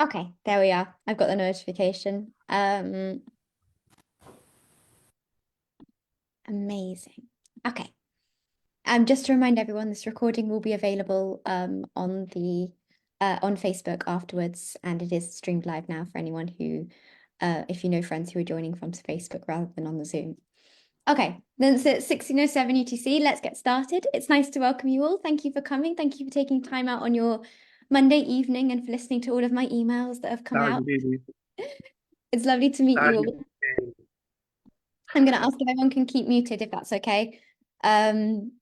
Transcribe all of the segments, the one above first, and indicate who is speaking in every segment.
Speaker 1: Okay, there we are. I've got the notification. Amazing. Okay. Just to remind everyone, this recording will be available on Facebook afterwards, and it is streamed live now for anyone who, if you know friends who are joining from Facebook rather than on the Zoom. Okay, then it's at 16:07 UTC. Let's get started. It's nice to welcome you all. Thank you for coming. Thank you for taking time out on your Monday evening and for listening to all of my emails that have come out. It's lovely to meet you all. I'm going to ask if everyone can keep muted if that's okay.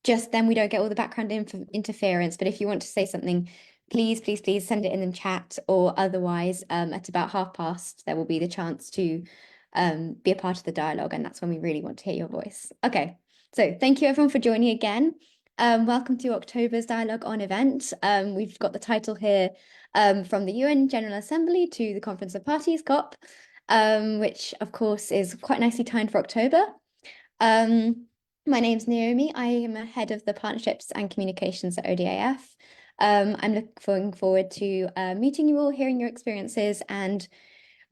Speaker 1: Just then we don't get all the background interference. But if you want to say something, please send it in the chat, or otherwise, at about past, there will be the chance to be a part of the dialogue, and that's when we really want to hear your voice. Okay, so thank you everyone for joining again. Welcome to October's Dialogue On event. We've got the title here from the UN General Assembly to the Conference of Parties, COP, which of course is quite nicely timed for October. My name's Naomi. I am a head of the partnerships and communications at ODAF. I'm looking forward to meeting you all, hearing your experiences, and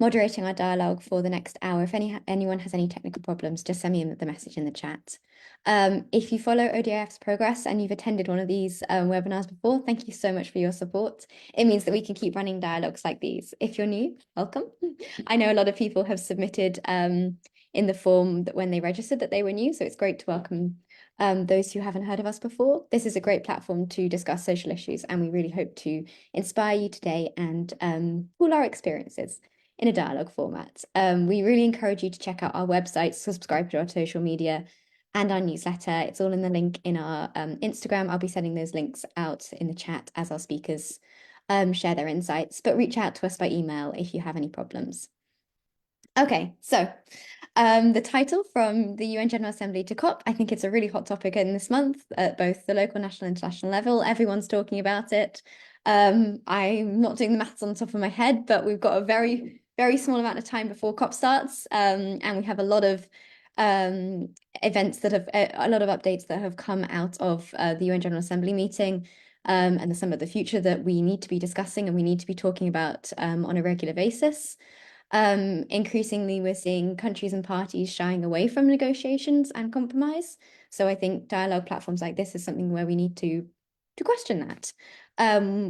Speaker 1: moderating our dialogue for the next hour. If anyone has any technical problems, just send me the message in the chat. If you follow ODIF's progress and you've attended one of these webinars before, thank you so much for your support. It means that we can keep running dialogues like these. If you're new, welcome. I know a lot of people have submitted in the form that when they registered that they were new, so it's great to welcome those who haven't heard of us before. This is a great platform to discuss social issues, and we really hope to inspire you today and pool our experiences in a dialogue format. We really encourage you to check out our website, subscribe to our social media and our newsletter. It's all in the link in our Instagram. I'll be sending those links out in the chat as our speakers share their insights, but reach out to us by email if you have any problems. Okay, so the title from the UN General Assembly to COP, I think it's a really hot topic in this month at both the local, national, and international level. Everyone's talking about it. I'm not doing the maths on the top of my head, but we've got a very small amount of time before COP starts, and we have a lot of events that have a lot of updates that have come out of the UN General Assembly meeting, and some of the future that we need to be discussing and we need to be talking about on a regular basis. Increasingly, we're seeing countries and parties shying away from negotiations and compromise. So I think dialogue platforms like this is something where we need to question that.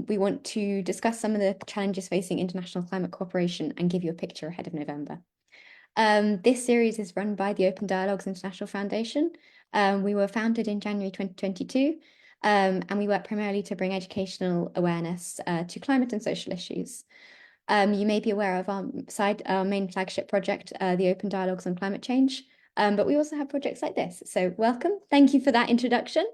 Speaker 1: We want to discuss some of the challenges facing international climate cooperation and give you a picture ahead of November. This series is run by the Open Dialogues International Foundation. We were founded in January 2022, and we work primarily to bring educational awareness to climate and social issues. You may be aware of our main flagship project, the Open Dialogues on Climate Change, but we also have projects like this. So welcome. Thank you for that introduction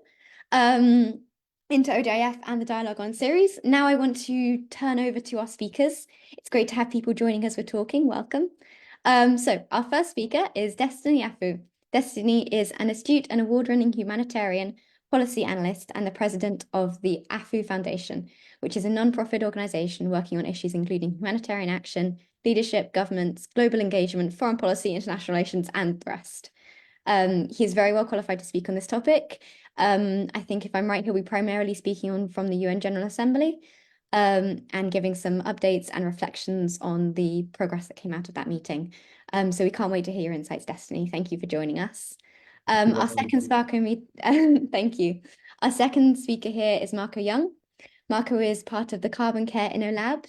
Speaker 1: into ODIF and the Dialogue On series. Now I want to turn over to our speakers. It's great to have people joining as we're talking. Welcome. So our first speaker is Destiny Afu. Destiny is an astute and award-winning humanitarian policy analyst and the president of the Afu Foundation, which is a non-profit organization working on issues including humanitarian action, leadership, governance, global engagement, foreign policy, international relations, and the rest. He is very well qualified to speak on this topic. I think if I'm right, he'll be primarily speaking from the UN General Assembly, and giving some updates and reflections on the progress that came out of that meeting. So we can't wait to hear your insights, Destiny. Thank you for joining us. Our second speaker, thank you. Our second speaker here is Marco Young. Marco is part of the Carbon Care Inno Lab,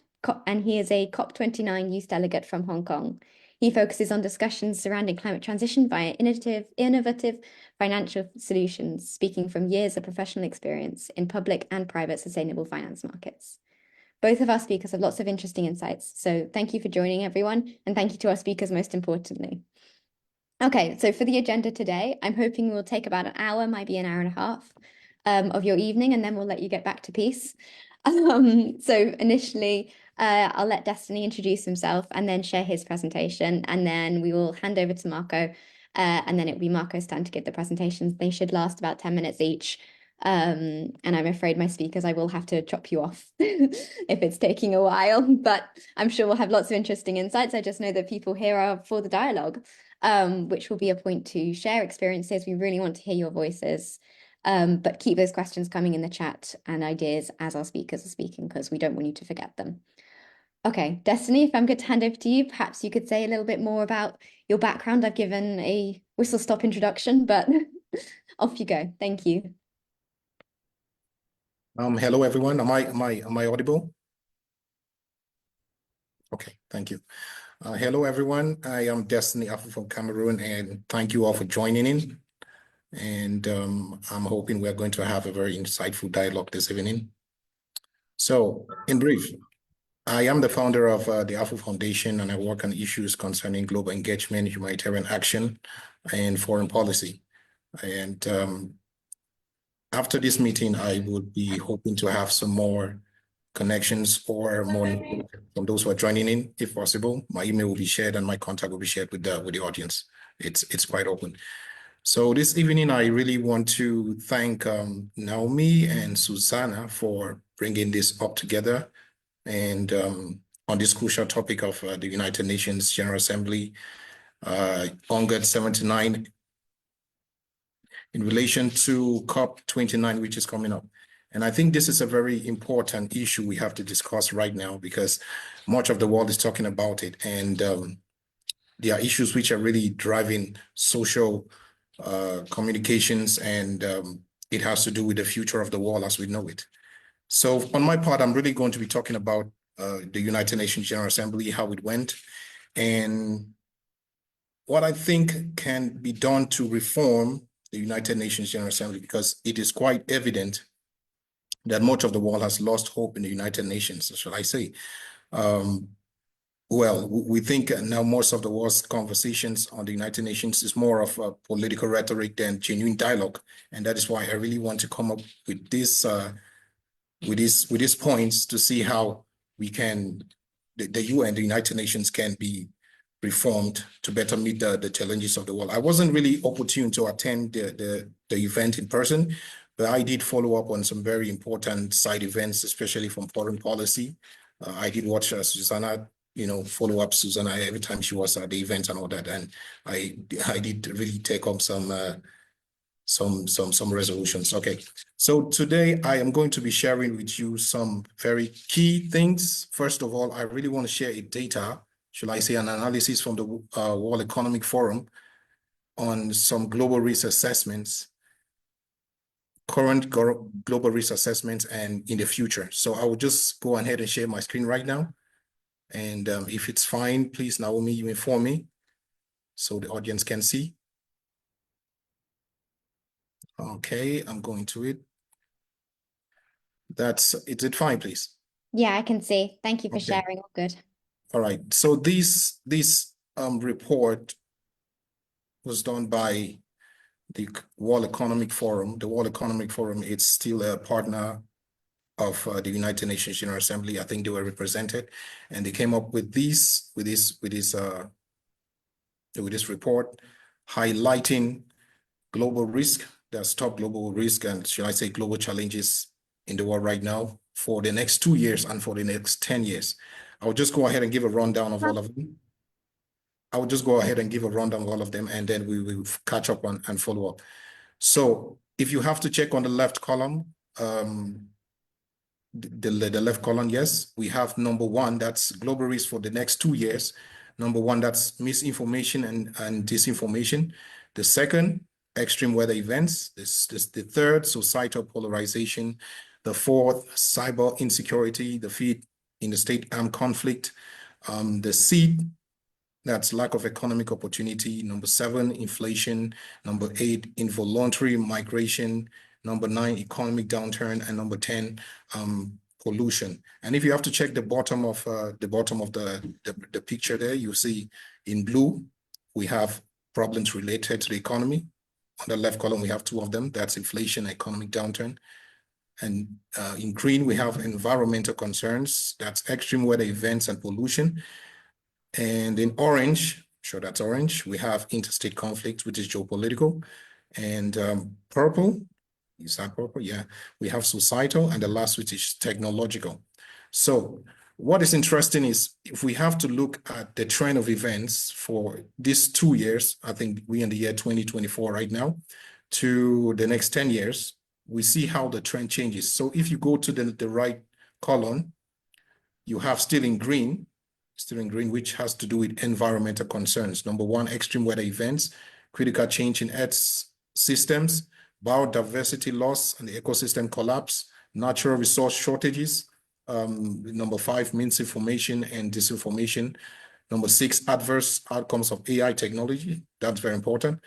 Speaker 1: and he is a COP29 youth delegate from Hong Kong. He focuses on discussions surrounding climate transition via innovative financial solutions, speaking from years of professional experience in public and private sustainable finance markets. Both of our speakers have lots of interesting insights, so thank you for joining, everyone, and thank you to our speakers most importantly. Okay, so for the agenda today, I'm hoping we'll take about an hour, maybe 1.5 hours of your evening, and then we'll let you get back to peace. So initially, I'll let Destiny introduce himself and then share his presentation, and then we will hand over to Marco, and then it'll be Marco's turn to give the presentations. They should last about 10 minutes each. And I'm afraid my speakers, I will have to chop you off if it's taking a while, but I'm sure we'll have lots of interesting insights. I just know that people here are for the dialogue, which will be a point to share experiences. We really want to hear your voices, but keep those questions coming in the chat and ideas as our speakers are speaking, because we don't want you to forget them. Okay, Destiny, if I'm good to hand over to you, perhaps you could say a little bit more about your background. I've given a whistle-stop introduction, but off you go. Thank you.
Speaker 2: Hello everyone. Am I audible? Okay, thank you. Hello everyone. I am Destiny Afu from Cameroon, and thank you all for joining in. And I'm hoping we're going to have a very insightful dialogue this evening. So, in brief, I am the founder of the Afu Foundation, and I work on issues concerning global engagement, humanitarian action, and foreign policy. And after this meeting, I would be hoping to have some more connections or more from those who are joining in, if possible. My email will be shared and my contact will be shared with the audience. It's quite open. So this evening, I really want to thank Naomi and Susanna for bringing this up together and on this crucial topic of the United Nations General Assembly, UNGA 79, in relation to COP29, which is coming up. And I think this is a very important issue we have to discuss right now because much of the world is talking about it. And there are issues which are really driving social communications, and it has to do with the future of the world as we know it. So on my part, I'm really going to be talking about the United Nations General Assembly, how it went, and what I think can be done to reform the United Nations General Assembly, because it is quite evident that much of the world has lost hope in the United Nations, shall I say. Well, we think now most of the world's conversations on the United Nations is more of a political rhetoric than genuine dialogue. And that is why I really want to come up with this, with these points to see how we can, the UN, the United Nations can be reformed to better meet the challenges of the world. I wasn't really opportune to attend the event in person, but I did follow up on some very important side events, especially from foreign policy. I did watch Susanna, follow up Susanna every time she was at the event and all that, and I did really take up some resolutions. Okay, so today I am going to be sharing with you some very key things. First of all, I really want to share a data, should I say an analysis from the World Economic Forum on some global risk assessments, current global risk assessments, and in the future. So I will just go ahead and share my screen right now. And if it's fine, please, Naomi, you inform me so the audience can see. Okay, I'm going to it. Is it fine, please?
Speaker 1: Yeah, I can see. Thank you for sharing. All good.
Speaker 2: All right. So this report was done by the World Economic Forum. The World Economic Forum, it's still a partner of the United Nations General Assembly. I think they were represented, and they came up with this report highlighting global risk, that's top global risk, and should I say global challenges in the world right now for the next 2 years and for the next 10 years. I'll just go ahead and give a rundown of all of them. And then we will catch up and follow up. So if you have to check on the left column, the left column, yes, we have number one, that's global risk for the next 2 years. Number one, that's misinformation and disinformation. The second, extreme weather events. The third, societal polarization. The fourth, cyber insecurity. The fifth, in the state armed conflict. The sixth, that's lack of economic opportunity. Number seven, inflation. Number eight, involuntary migration. Number nine, economic downturn. And number 10, pollution. And if you have to check the bottom of the picture there, you see in blue, we have problems related to the economy. On the left column, we have two of them. That's inflation, economic downturn. And in green, we have environmental concerns. That's extreme weather events and pollution. And in orange, sure, that's orange, we have interstate conflict, which is geopolitical. And purple, is that purple? Yeah, we have societal, and the last, which is technological. So what is interesting is if we have to look at the trend of events for these 2 years, I think we're in the year 2024 right now, to the next 10 years, we see how the trend changes. So if you go to the right column, You have still in green, which has to do with environmental concerns. Number one, extreme weather events, critical change in Earth's systems, biodiversity loss and the ecosystem collapse, natural resource shortages. Number five, misinformation and disinformation. Number six, adverse outcomes of AI technology. That's very important.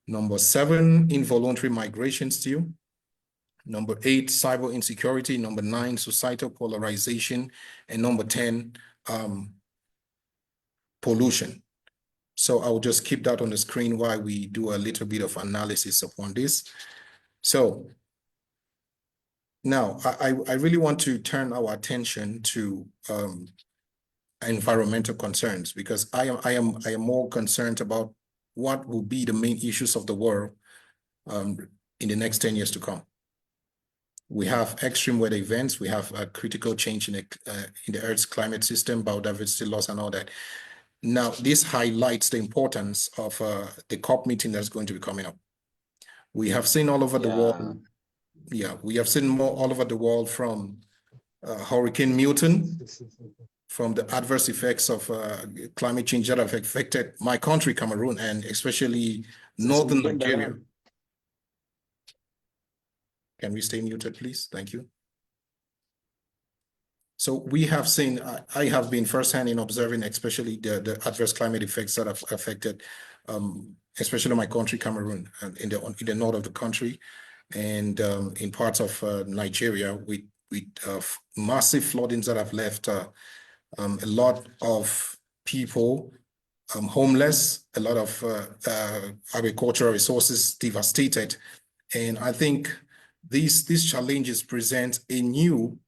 Speaker 2: Number seven, involuntary migration still. Number eight, cyber insecurity. Number nine, societal polarization. And number 10, pollution. So I'll just keep that on the screen while we do a little bit of analysis upon this. So now I really want to turn our attention to environmental concerns, because I am more concerned about what will be the main issues of the world in the next 10 years to come. We have extreme weather events. We have a critical change in the Earth's climate system, biodiversity loss, and all that. Now, this highlights the importance of the COP meeting that's going to be coming up. We have seen all over the world. Yeah, we have seen more all over the world, from Hurricane Milton, from the adverse effects of climate change that have affected my country, Cameroon, and especially northern Nigeria. Can we stay muted, please? Thank you. So we have seen, I have been firsthand in observing, especially the adverse climate effects that have affected, especially my country, Cameroon, in the north of the country, and in parts of Nigeria, with massive floodings that have left a lot of people homeless, a lot of agricultural resources devastated. And I think these challenges present a new,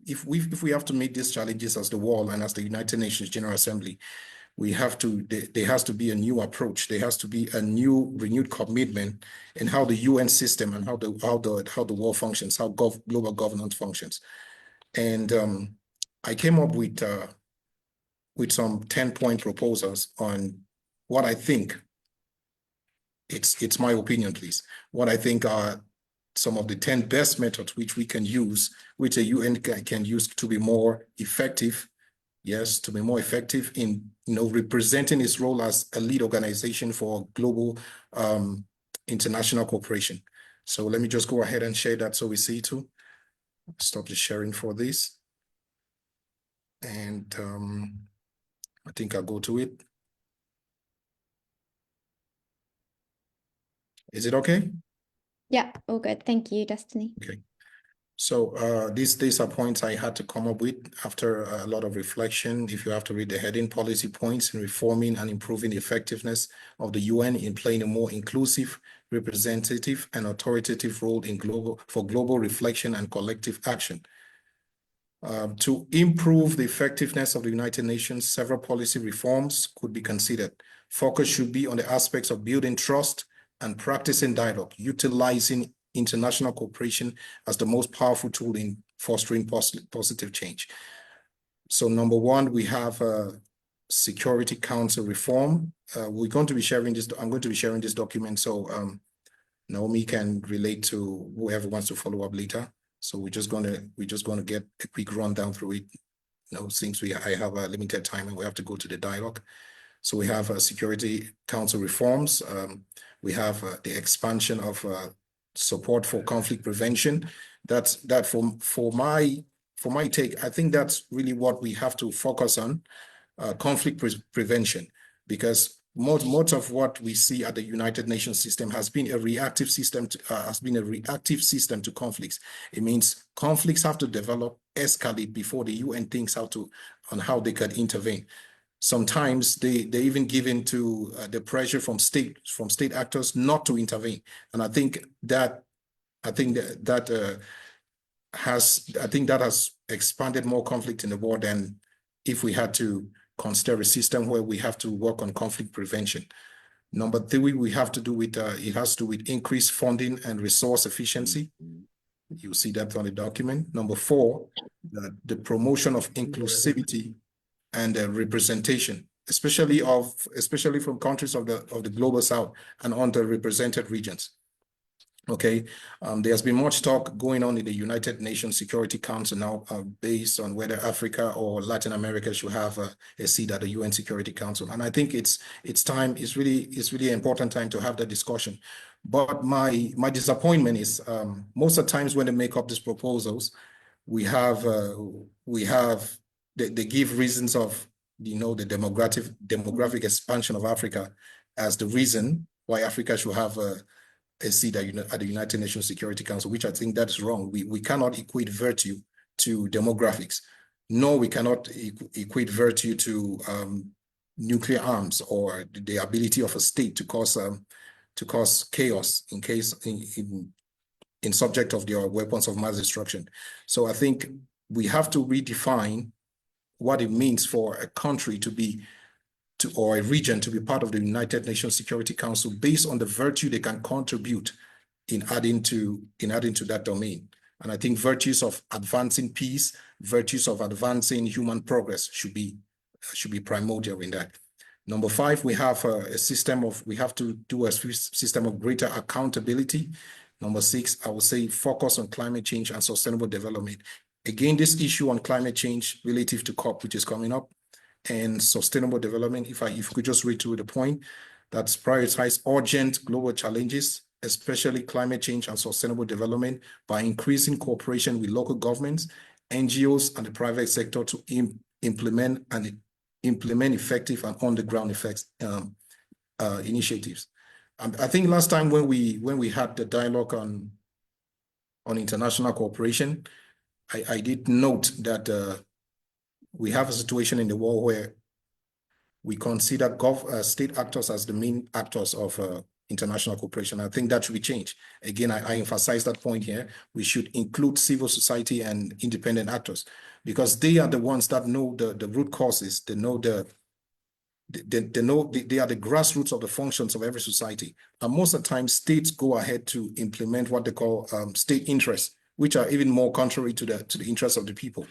Speaker 2: if we have to meet these challenges as the world and as the United Nations General Assembly, we have to, there has to be a new approach. There has to be a new renewed commitment in how the UN system and how the world functions, how global governance functions. And I came up with some 10-point proposals on what I think, it's my opinion, please, what I think are some of the 10 best methods which we can use, which the UN can use to be more effective, yes, to be more effective in, representing its role as a lead organization for global international cooperation. So let me just go ahead and share that so we see too. Stop the sharing for this. And I think I'll go to it. Is it okay?
Speaker 1: Yeah, all good. Thank you, Destiny.
Speaker 2: Okay. So these are points I had to come up with after a lot of reflection. If you have to read the heading, policy points in reforming and improving the effectiveness of the UN in playing a more inclusive, representative, and authoritative role in global reflection and collective action. To improve the effectiveness of the United Nations, several policy reforms could be considered. Focus should be on the aspects of building trust and practicing dialogue, utilizing international cooperation as the most powerful tool in fostering positive change. So number one, we have Security Council reform. We're going to be sharing this. I'm going to be sharing this document so Naomi can relate to whoever wants to follow up later. So we're just going to get a quick rundown through it. Since I have a limited time and we have to go to the dialogue. So we have Security Council reforms. We have the expansion of support for conflict prevention. That for my take, I think that's really what we have to focus on, conflict prevention, because most of what we see at the United Nations system has been a reactive system to conflicts. It means conflicts have to develop, escalate before the UN thinks on how they could intervene. Sometimes they even give in to the pressure from state actors not to intervene, and I think that has expanded more conflict in the world than if we had to consider a system where we have to work on conflict prevention. Number three, we have to do with it has to do with increased funding and resource efficiency. You see that on the document. Number four, the promotion of inclusivity and representation, especially from countries of the global south and underrepresented regions. Okay, there's been much talk going on in the United Nations Security Council now, based on whether Africa or Latin America should have a seat at the UN Security Council. And I think it's time. It's really an important time to have that discussion. But my disappointment is, most of the times when they make up these proposals, we have they give reasons of the demographic expansion of Africa as the reason why Africa should have a seat at the United Nations Security Council, which I think that is wrong. We cannot equate virtue to demographics, nor we cannot equate virtue to nuclear arms or the ability of a state to cause chaos in subject of their weapons of mass destruction. So I think we have to redefine what it means for a country or a region to be part of the United Nations Security Council based on the virtue they can contribute in adding to that domain. And I think virtues of advancing peace, virtues of advancing human progress should be primordial in that. Number 5, we have we have to do a system of greater accountability. Number 6, I would say focus on climate change and sustainable development. Again, this issue on climate change relative to COP, which is coming up, and sustainable development, if you could just read through the point, that's prioritize urgent global challenges, especially climate change and sustainable development, by increasing cooperation with local governments, NGOs, and the private sector to implement effective and on-the-ground initiatives. I think last time when we had the dialogue on international cooperation, I did note that we have a situation in the world where we consider state actors as the main actors of international cooperation. I think that should be changed. Again, I emphasize that point here. We should include civil society and independent actors because they are the ones that know the root causes. They know they are the grassroots of the functions of every society. And most of the time, states go ahead to implement what they call state interests, which are even more contrary to the interests of the people.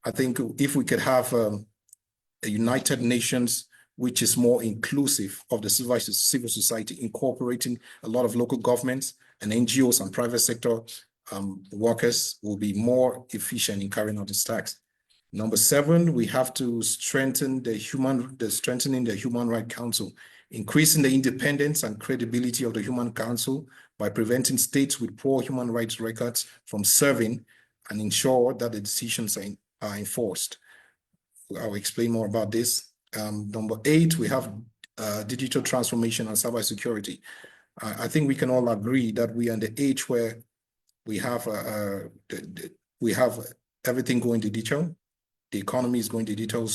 Speaker 2: I think if we could have a United Nations which is more inclusive of the civil society, incorporating a lot of local governments and NGOs and private sector workers, will be more efficient in carrying out this task. Number 7, we have to strengthening the Human Rights Council, increasing the independence and credibility of the Human Council by preventing states with poor human rights records from serving and ensure that the decisions are enforced. I'll explain more about this. Number 8, we have digital transformation and cybersecurity. I think we can all agree that we are in the age where we have everything going digital. The economy is going digital,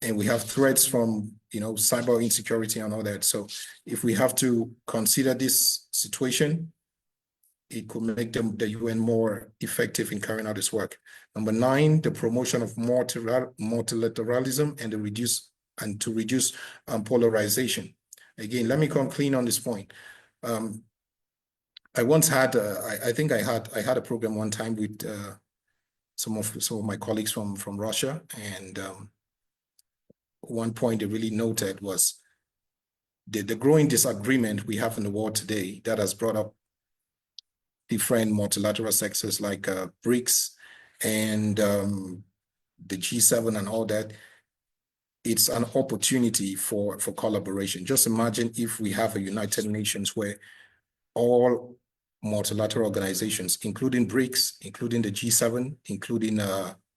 Speaker 2: and we have threats from cyber insecurity and all that. So if we have to consider this situation, it could make the UN more effective in carrying out this work. Number 9, the promotion of multilateralism and to reduce polarization. Again, let me come clean on this point. I once had, I think I had a program one time with some of my colleagues from Russia, and one point they really noted was the growing disagreement we have in the world today that has brought up different multilateral sectors like BRICS and the G7 and all that. It's an opportunity for collaboration. Just imagine if we have a United Nations where all multilateral organizations, including BRICS, including the G7, including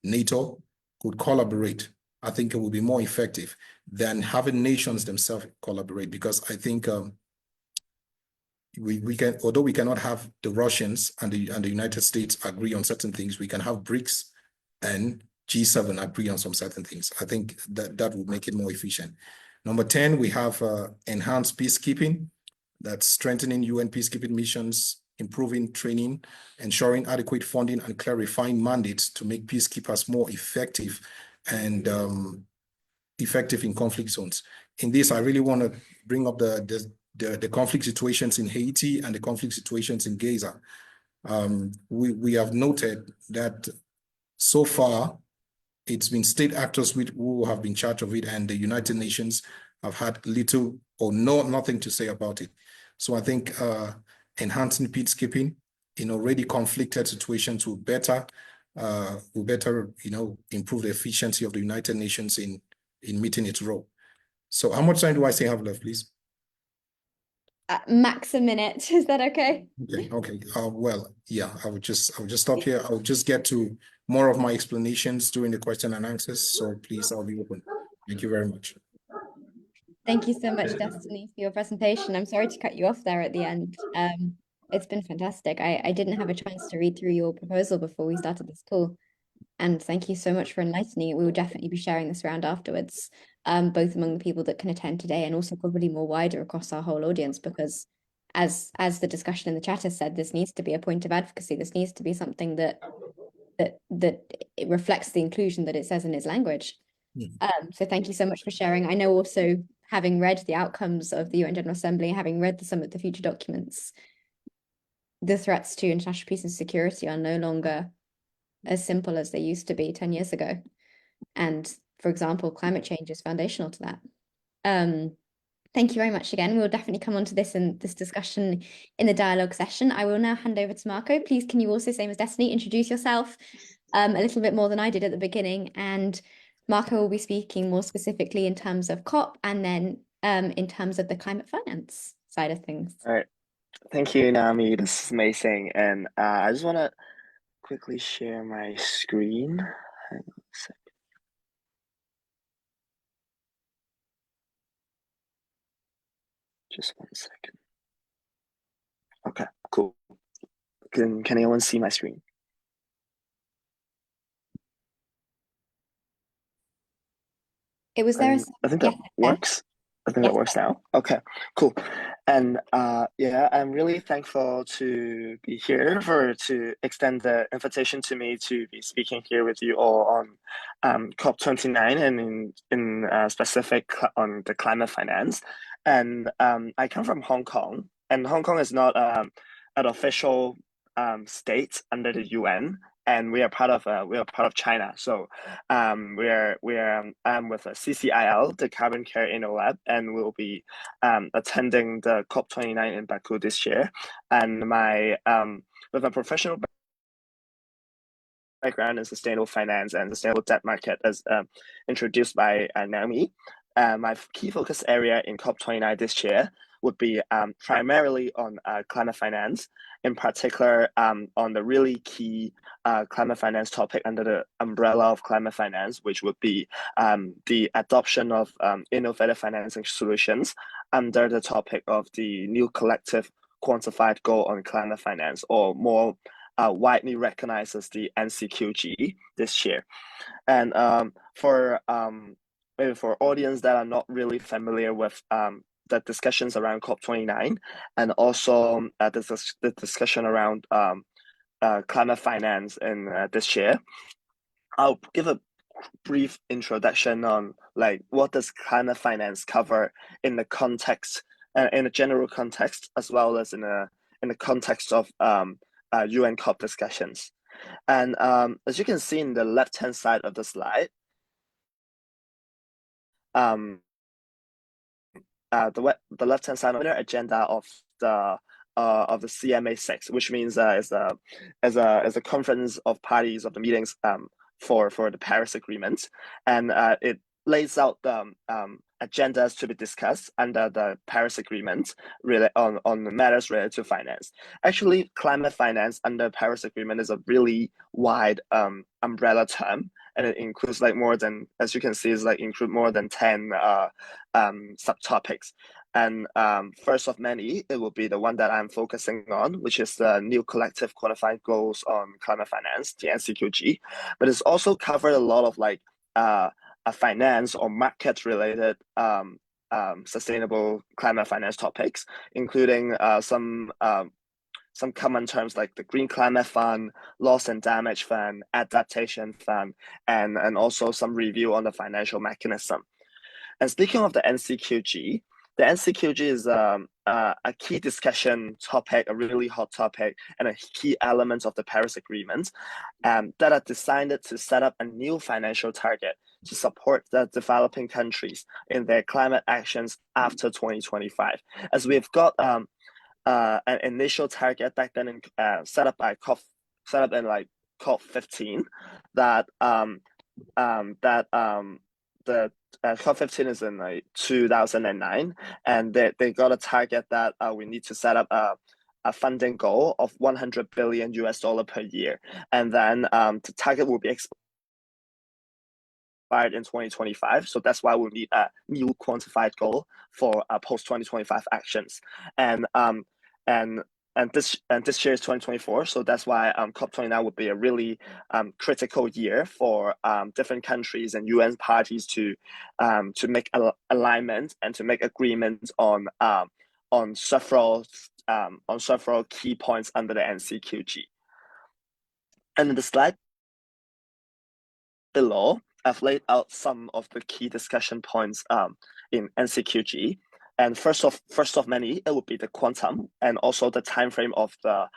Speaker 2: NATO, could collaborate. I think it would be more effective than having nations themselves collaborate, because I think we can, although we cannot have the Russians and the United States agree on certain things, we can have BRICS and G7 agree on some certain things. I think that would make it more efficient. Number 10, we have enhanced peacekeeping. That's strengthening UN peacekeeping missions, improving training, ensuring adequate funding, and clarifying mandates to make peacekeepers more effective and effective in conflict zones. In this, I really want to bring up the conflict situations in Haiti and the conflict situations in Gaza. We have noted that so far, it's been state actors who have been charged of it, and the United Nations have had little or nothing to say about it. So I think enhancing peacekeeping in already conflicted situations will better, improve the efficiency of the United Nations in meeting its role. So how much time do I say have left, please?
Speaker 1: Max a minute. Is that okay?
Speaker 2: Okay. Well, yeah, I would just stop here. I'll just get to more of my explanations during the question and answers. So please, I'll be open. Thank you very much.
Speaker 1: Thank you so much, Destiny, for your presentation. I'm sorry to cut you off there at the end. It's been fantastic. I didn't have a chance to read through your proposal before we started this call. And thank you so much for enlightening it. We will definitely be sharing this around afterwards, both among the people that can attend today and also probably more wider across our whole audience, because as the discussion in the chat has said, this needs to be a point of advocacy. This needs to be something that it reflects the inclusion that it says in its language. So thank you so much for sharing. I know also, having read the outcomes of the UN General Assembly, having read some of the future documents, the threats to international peace and security are no longer as simple as they used to be 10 years ago. And for example, climate change is foundational to that. Thank you very much again. We'll definitely come on to this in this discussion in the dialogue session. I will now hand over to Marco. Please, can you also, same as Destiny, introduce yourself a little bit more than I did at the beginning? And Marco will be speaking more specifically in terms of COP and then in terms of the climate finance side of things.
Speaker 3: All right. Thank you, Naomi. This is amazing. And I just want to quickly share my screen. Hang on a sec. Just 1 second. Okay, cool. Can anyone see my screen?
Speaker 1: It was there.
Speaker 3: I think that works. I think that works now. Okay, cool. And yeah, I'm really thankful to be here to extend the invitation to me to be speaking here with you all on COP29 and in specific on the climate finance. And I come from Hong Kong, and Hong Kong is not an official state under the UN. And we are part of China. So I'm with CCIL, the Carbon Care Inno Lab, and we'll be attending the COP29 in Baku this year. And with a professional background in sustainable finance and sustainable debt market, as introduced by Naomi, my key focus area in COP29 this year would be primarily on climate finance, in particular on the really key climate finance topic under the umbrella of climate finance, which would be the adoption of innovative financing solutions under the topic of the new collective quantified goal on climate finance, or more widely recognized as the NCQG this year. And maybe for audience that are not really familiar with the discussions around COP29 and also the discussion around climate finance in this year, I'll give a brief introduction on like what does climate finance cover in the context, in a general context, as well as in the context of UN COP discussions. And as you can see in the left-hand side of the slide, the left-hand side of the agenda of the CMA6, which means is a conference of parties of the meetings for the Paris Agreement, and it lays out the agendas to be discussed under the Paris Agreement on the matters related to finance. Actually, climate finance under Paris Agreement is a really wide umbrella term, and it includes like more than, as you can see, is like include more than 10 subtopics. And first of many, it will be the one that I'm focusing on, which is the new collective quantified goals on climate finance, the NCQG. But it's also covered a lot of like finance or market related sustainable climate finance topics, including some common terms like the Green Climate Fund, Loss and Damage Fund, Adaptation Fund, and also some review on the financial mechanism. And speaking of the NCQG is a key discussion topic, a really hot topic, and a key element of the Paris Agreement that are designed to set up a new financial target to support the developing countries in their climate actions after 2025. As we've got an initial target back then set up in like COP15 that the COP15 is in like 2009, and they got a target that we need to set up a funding goal of 100 billion US dollar per year, and then the target will be expired in 2025. So that's why we need a new quantified goal for post 2025 actions, and this year is 2024, so that's why COP29 would be a really critical year for different countries and UN parties to make alignment and to make agreements on several key points under the NCQG. And in the slide below, I've laid out some of the key discussion points in NCQG. And first of many, it would be the quantum and also the time frame of the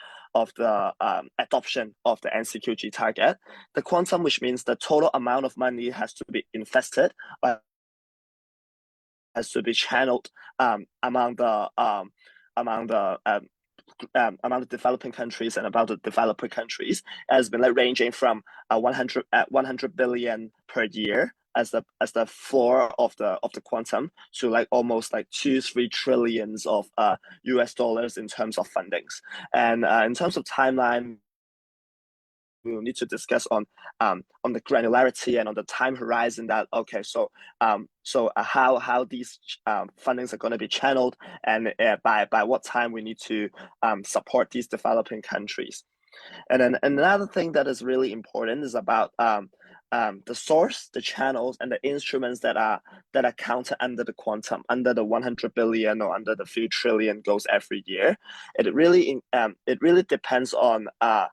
Speaker 3: adoption of the NCQG target. The quantum, which means the total amount of money has to be invested, has to be channeled among the developing countries and about the developer countries, has been like ranging from 100 billion per year as the floor of the quantum to like almost like 2-3 trillions of US dollars in terms of fundings. And in terms of timeline, we will need to discuss on the granularity and on the time horizon that how these fundings are going to be channeled, and by what time we need to support these developing countries. And then another thing that is really important is about the source, the channels, and the instruments that are counted under the quantum, under the 100 billion or under the few trillion goals every year. It really depends on a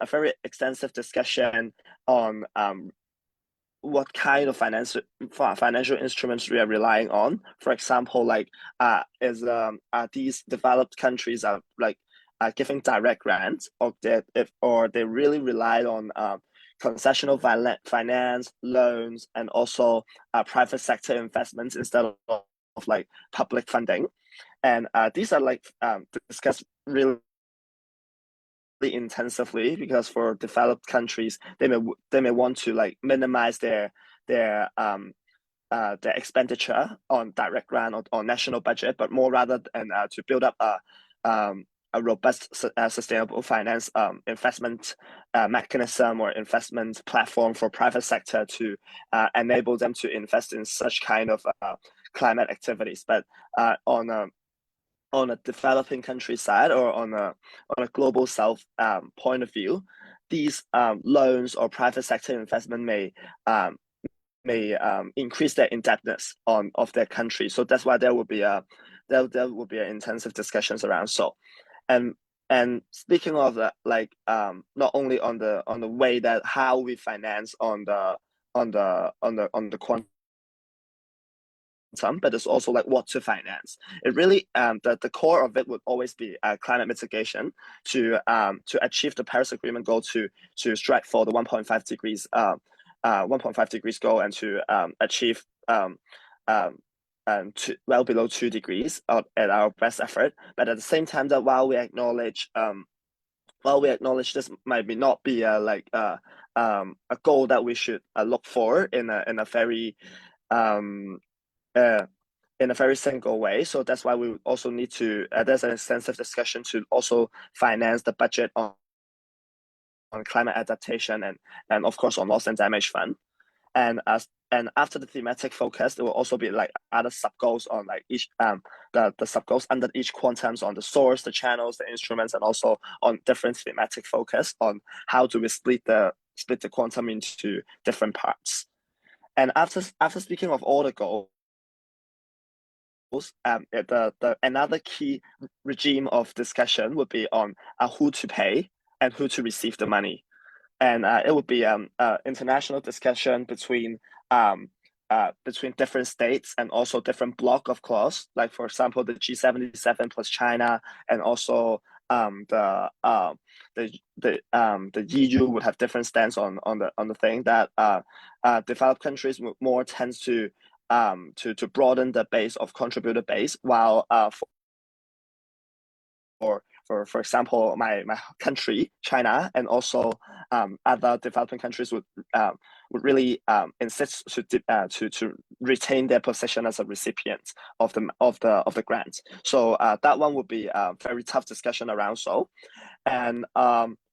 Speaker 3: very extensive discussion on what kind of financial instruments we are relying on. For example, like these developed countries are like giving direct grants, or they really relied on concessional finance, loans, and also private sector investments instead of like public funding. And these are like discussed really intensively, because for developed countries, they may want to like minimize their expenditure on direct grant or national budget, but more rather than to build up a robust sustainable finance investment mechanism or investment platform for private sector to enable them to invest in such kind of climate activities. But on a developing country side, or on a global south point of view, these loans or private sector investment may increase their indebtedness of their country. So that's why there will be intensive discussions around. So, and speaking of that, like not only on the way that how we finance on the quantum, but it's also like what to finance. It really the core of it would always be climate mitigation to achieve the Paris Agreement goal, to strive for the 1.5 degrees 1.5 degrees goal, and to achieve well below 2 degrees at our best effort. But at the same time, that while we acknowledge this might not be a goal that we should look for in a very single way. So that's why we also need to there's an extensive discussion to also finance the budget on climate adaptation and of course on loss and damage fund. And after the thematic focus, there will also be like other sub goals on like each the sub goals under each quantums on the source, the channels, the instruments, and also on different thematic focus on how do we split the quantum into different parts. And after speaking of all the goals, another key regime of discussion would be on who to pay and who to receive the money. And it would be international discussion between different states and also different block of clause. Like for example, the G77 plus China, and also the EU would have different stance on the thing that developed countries more tends to broaden the base of contributor base, while for example, my country, China, and also other developing countries would really insist to retain their position as a recipient of the grant. So that one would be a very tough discussion around. So, and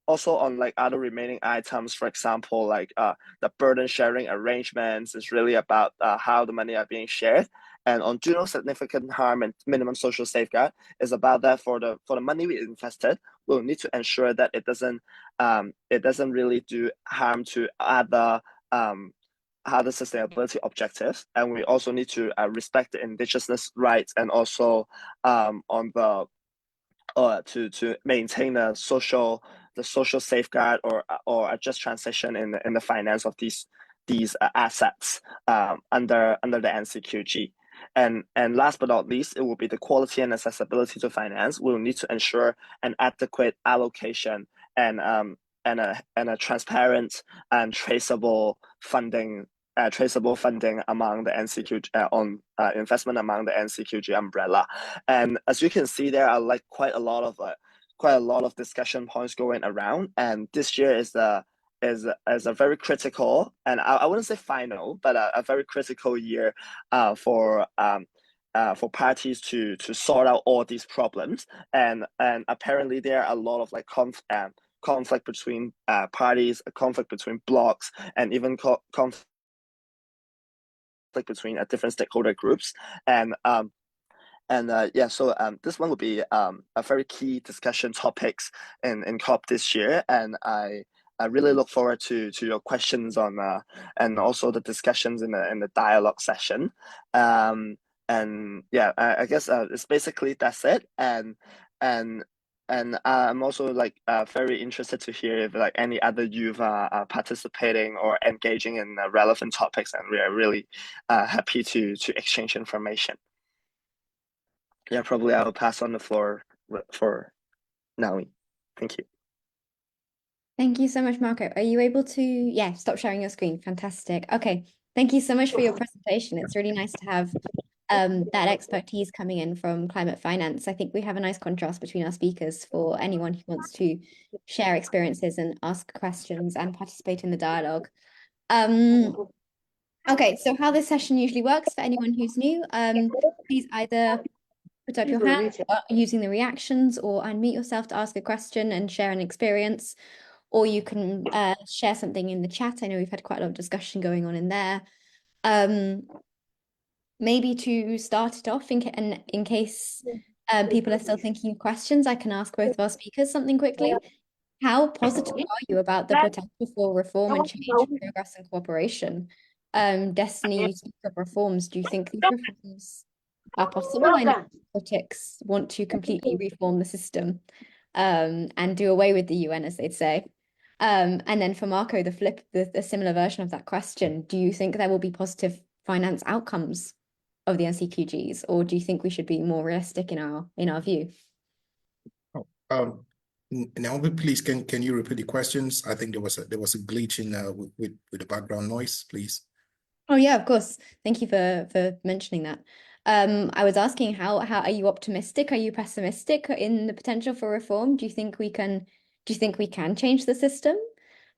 Speaker 3: also on like other remaining items, for example, like the burden sharing arrangements is really about how the money are being shared. And on do no significant harm and minimum social safeguard is about that for the money we invested, we'll need to ensure that it doesn't really do harm to other sustainability objectives, and we also need to respect the indigenous rights and also on the to maintain the social safeguard or a just transition in the finance of these assets under the NCQG. And last but not least, it will be the quality and accessibility to finance. We'll need to ensure an adequate allocation and a transparent and traceable funding among the NCQG on investment among the NCQG umbrella. And as you can see, there are like quite a lot of discussion points going around. And this year is a very critical, and I wouldn't say final, but a very critical year for parties to sort out all these problems. And apparently there are a lot of like conflict between parties, a conflict between blocks, and even conflict between different stakeholder groups. And so this one will be a very key discussion topics in COP this year, and I really look forward to your questions on and also the discussions in the dialogue session. And yeah, I guess it's basically that's it. And I'm also like very interested to hear if like any other youth are participating or engaging in relevant topics, and we are really happy to exchange information. Yeah, probably I'll pass on the floor for Naomi. Thank you.
Speaker 1: Thank you so much, Marco. Are you able to, yeah, stop sharing your screen? Fantastic. Okay. Thank you so much for your presentation. It's really nice to have that expertise coming in from climate finance. I think we have a nice contrast between our speakers for anyone who wants to share experiences and ask questions and participate in the dialogue. Okay, so how this session usually works for anyone who's new, please either put up your hand using the reactions or unmute yourself to ask a question and share an experience, or you can share something in the chat. I know we've had quite a lot of discussion going on in there. Maybe to start it off, in case people are still thinking of questions, I can ask both of our speakers something quickly. How positive are you about the potential for reform and change, progress and cooperation? Destiny, you speak of reforms. Do you think these reforms are possible? I know politics want to completely reform the system and do away with the UN, as they'd say. And then for Marco, the similar version of that question, do you think there will be positive finance outcomes of the NCQGs, or do you think we should be more realistic in our view?
Speaker 2: Naomi, please, can you repeat the questions? I think there was a glitch in with the background noise, please.
Speaker 1: Oh yeah, of course. Thank you for mentioning that. I was asking how are you optimistic? Are you pessimistic in the potential for reform? Do you think we can change the system?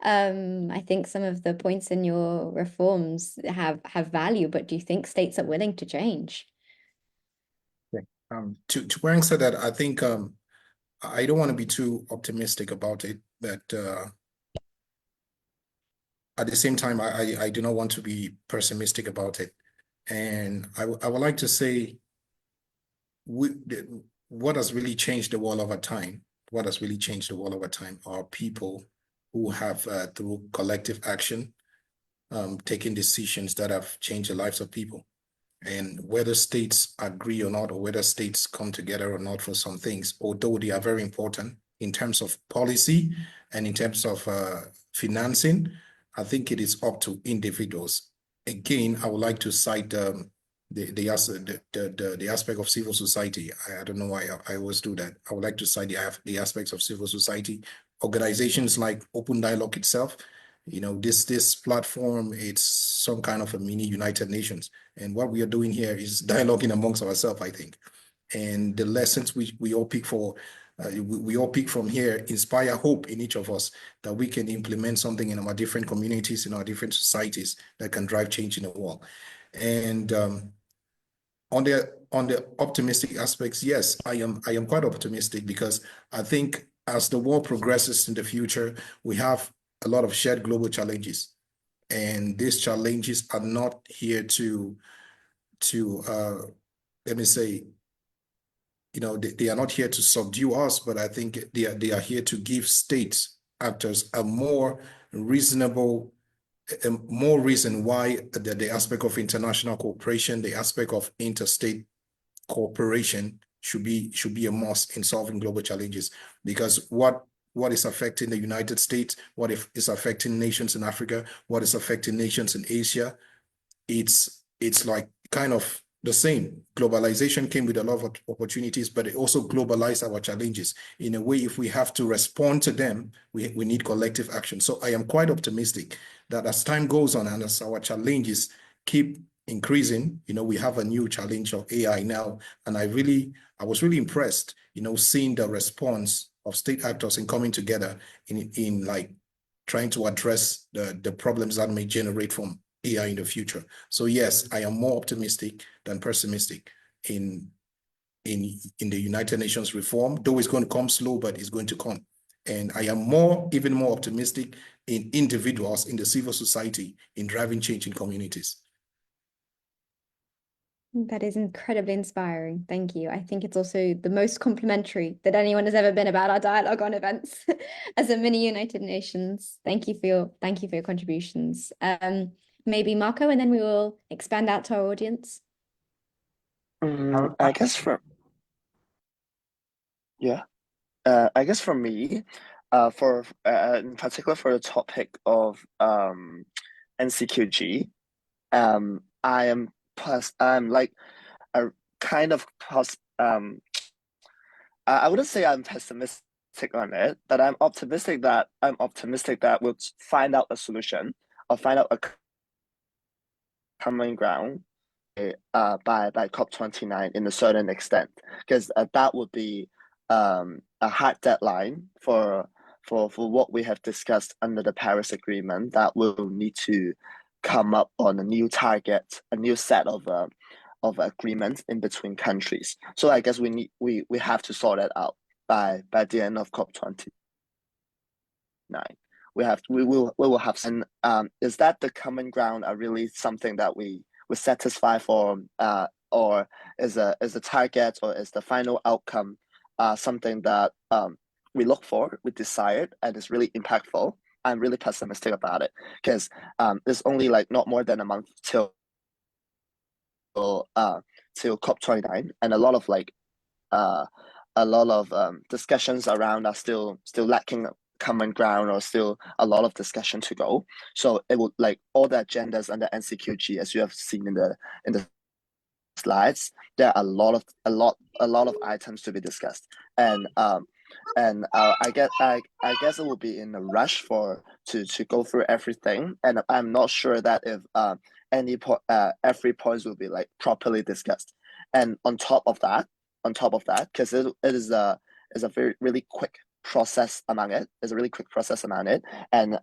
Speaker 1: I think some of the points in your reforms have value, but do you think states are willing to change?
Speaker 2: Okay. To answer that, I think I don't want to be too optimistic about it, but at the same time, I do not want to be pessimistic about it. And I would like to say what has really changed the world over time, are people who have, through collective action, taken decisions that have changed the lives of people. And whether states agree or not, or whether states come together or not for some things, although they are very important in terms of policy and in terms of financing, I think it is up to individuals. Again, I would like to cite the aspect of civil society. I don't know why I always do that. I would like to cite the aspects of civil society, organizations like Open Dialogue itself. You know, this platform, it's some kind of a mini United Nations. And what we are doing here is dialoguing amongst ourselves, I think. And the lessons we all pick for we all pick from here, inspire hope in each of us that we can implement something in our different communities, in our different societies that can drive change in the world. And on the optimistic aspects, yes, I am quite optimistic because I think as the world progresses in the future, we have a lot of shared global challenges. And these challenges are not here to let me say, they are not here to subdue us, but I think they are here to give state actors a more reasonable, more reason why the aspect of international cooperation, the aspect of interstate cooperation should be a must in solving global challenges. Because what is affecting the United States, what is affecting nations in Africa, what is affecting nations in Asia, it's like kind of the same. Globalization came with a lot of opportunities, but it also globalized our challenges. In a way, if we have to respond to them, we need collective action. So I am quite optimistic that as time goes on and as our challenges keep increasing, we have a new challenge of AI now. And I was really impressed, seeing the response of state actors in coming together in like trying to address the problems that may generate from AI in the future. So yes, I am more optimistic than pessimistic in the United Nations reform, though it's going to come slow, but it's going to come. And I am even more optimistic in individuals in the civil society in driving change in communities.
Speaker 1: That is incredibly inspiring. Thank you. I think it's also the most complimentary that anyone has ever been about our Dialogue On events as a mini United Nations. Thank you for your contributions. Maybe Marco, and then we will expand out to our audience.
Speaker 3: I guess I guess for me, for in particular for the topic of NCQG, I'm like a kind of I wouldn't say I'm pessimistic on it, but I'm optimistic that we'll find out a solution or find out a common ground by COP29 in a certain extent, because that would be a hard deadline for what we have discussed under the Paris Agreement, that we'll need to come up on a new target, a new set of agreements in between countries. So I guess we have to sort it out by the end of COP29. We will have some. Is that the common ground are really something that we satisfy for, or is a target or is the final outcome something that we look for, we desire, and is really impactful? I'm really pessimistic about it, because there's only like not more than a month till COP29, and a lot of discussions around are still lacking common ground, or still a lot of discussion to go. So it would, like, all the agendas under NCQG, as you have seen in the slides, there are a lot of items to be discussed, and I guess it will be in a rush to go through everything, and I'm not sure that if every point will be like properly discussed. And on top of that, because it is a very really quick process among it. There's a really quick process among it, and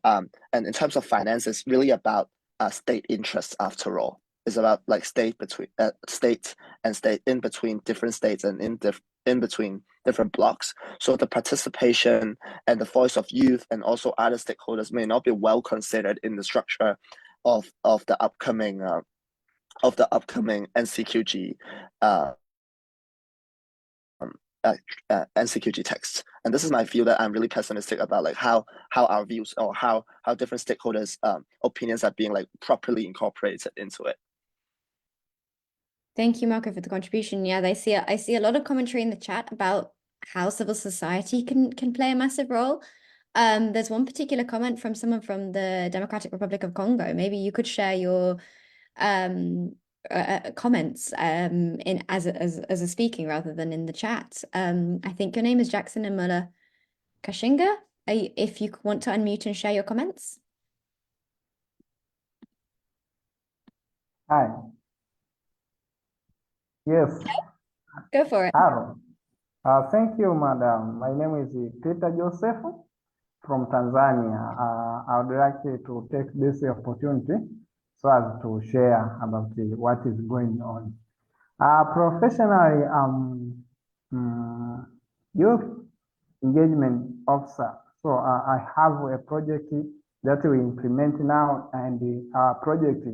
Speaker 3: in terms of finance, it's really about state interests after all. It's about like state and state in between different states and in between different blocks. So the participation and the voice of youth and also other stakeholders may not be well considered in the structure of the upcoming NCQG NCQG texts. And this is my view, that I'm really pessimistic about like how our views, or how different stakeholders' opinions are being like properly incorporated into it.
Speaker 1: Thank you, Marco, for the contribution. Yeah, I see a lot of commentary in the chat about how civil society can play a massive role. There's one particular comment from someone from the Democratic Republic of Congo. Maybe you could share your comments in as a speaking rather than in the chat. I think your name is Jackson and Muller Kashinga. If you want to unmute and share your comments.
Speaker 4: Hi. Yes.
Speaker 1: Go for it.
Speaker 4: Aaron. Thank you, madam. My name is Peter Joseph from Tanzania. I would like to take this opportunity so as to share about what is going on. Professionally, youth engagement officer. So I have a project that we implement now, and our project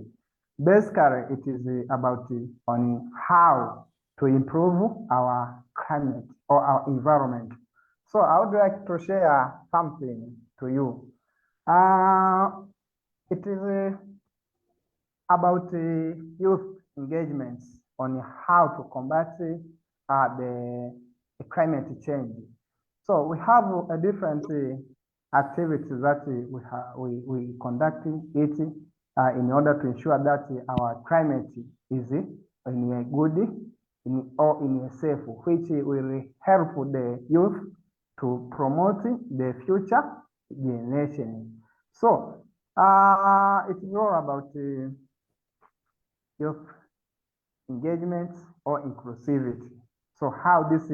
Speaker 4: basically it is about on how to improve our climate or our environment. So I would like to share something to you. It is about youth engagements on how to combat the climate change. So we have a different activities that we conduct it in order to ensure that our climate is in a good or in a safe, which will help the youth to promote the future generation. So it's more about youth engagement or inclusivity. So how this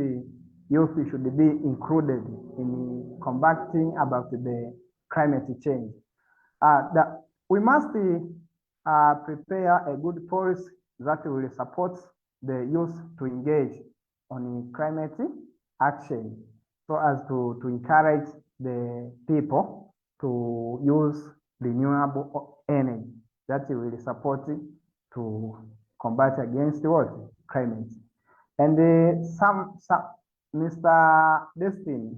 Speaker 4: youth should be included in combating about the climate change. That we must prepare a good policy that will support the youth to engage on climate action, so as to encourage the people to use renewable energy that will support to combat against what? Climate. And Mr. Destiny,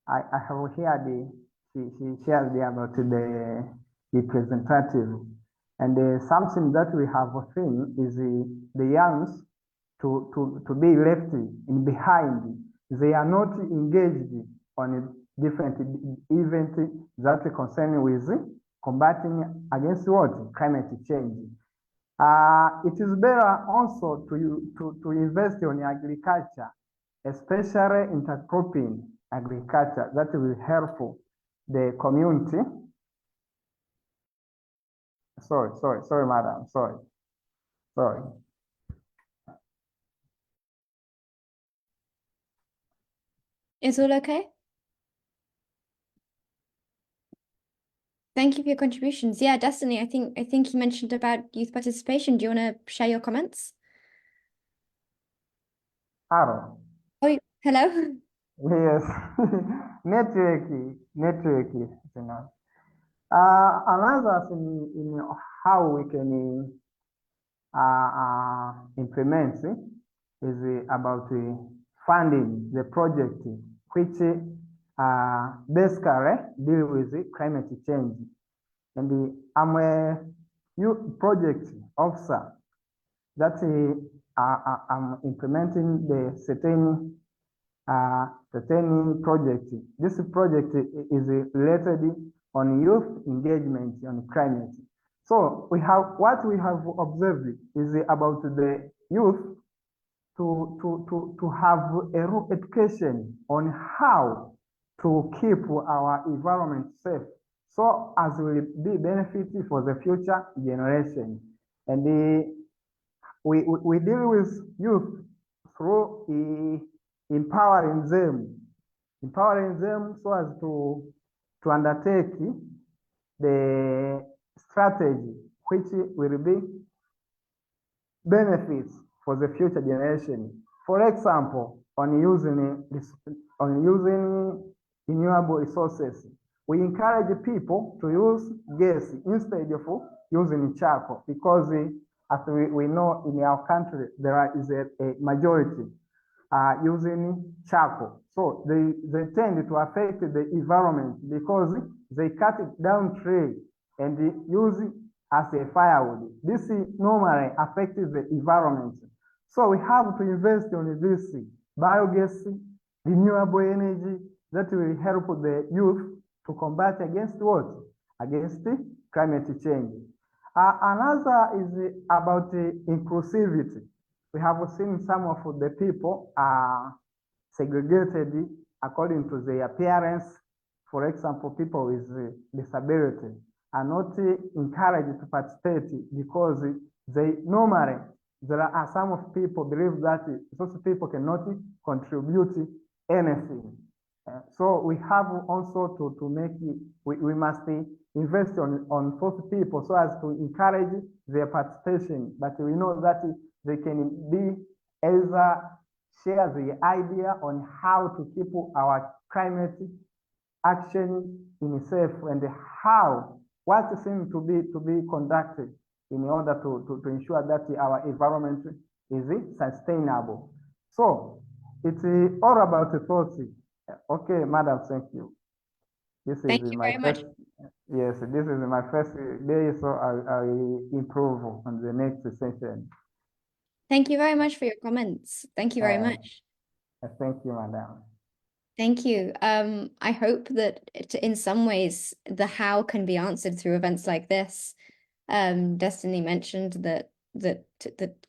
Speaker 4: I have heard she shared about the representative, and something that we have seen is the youngs to be left in behind. They are not engaged on different events that concern with combating against what? Climate change. It is better also to invest in agriculture, especially intercropping agriculture, that will help the community. Sorry, madam, sorry.
Speaker 1: Is all okay? Thank you for your contributions. Yeah, Destiny, I think you mentioned about youth participation. Do you want to share your comments?
Speaker 4: Hello.
Speaker 1: Oh, hello.
Speaker 4: Yes, network, you know. Another thing in how we can implement is about funding the project which basically deal with climate change. And I'm a youth project officer that I'm implementing the certain project. This project is related on youth engagement on climate. So what we have observed is about the youth to have a education on how to keep our environment safe, so as will be benefiting for the future generation. And we deal with youth through empowering them so as to undertake the strategy which will be benefits for the future generation. For example, on using renewable resources, we encourage people to use gas instead of using charcoal, because as we know in our country there is a majority using charcoal. So they tend to affect the environment because they cut it down tree and use it as a firewood. This normally affects the environment. So we have to invest on this biogas, renewable energy that will help the youth to combat against what? Against climate change. Another is about inclusivity. We have seen some of the people are segregated according to their appearance. For example, people with disability are not encouraged to participate because they normally there are some of people believe that those people cannot contribute anything. So we have also to make it, we must invest on those people so as to encourage their participation. But we know that they can be either share the idea on how to keep our climate action in safe and what seems to be conducted in order to ensure that our environment is sustainable. So it's all about the thoughts. Okay, madam, thank you. This
Speaker 1: Thank
Speaker 4: is
Speaker 1: you
Speaker 4: my
Speaker 1: very much.
Speaker 4: first, yes, this is my first day, so I improve on the next session.
Speaker 1: Thank you very much for your comments. Thank you very much.
Speaker 4: Thank you, madam.
Speaker 1: Thank you. I hope that in some ways the how can be answered through events like this. Destiny mentioned that the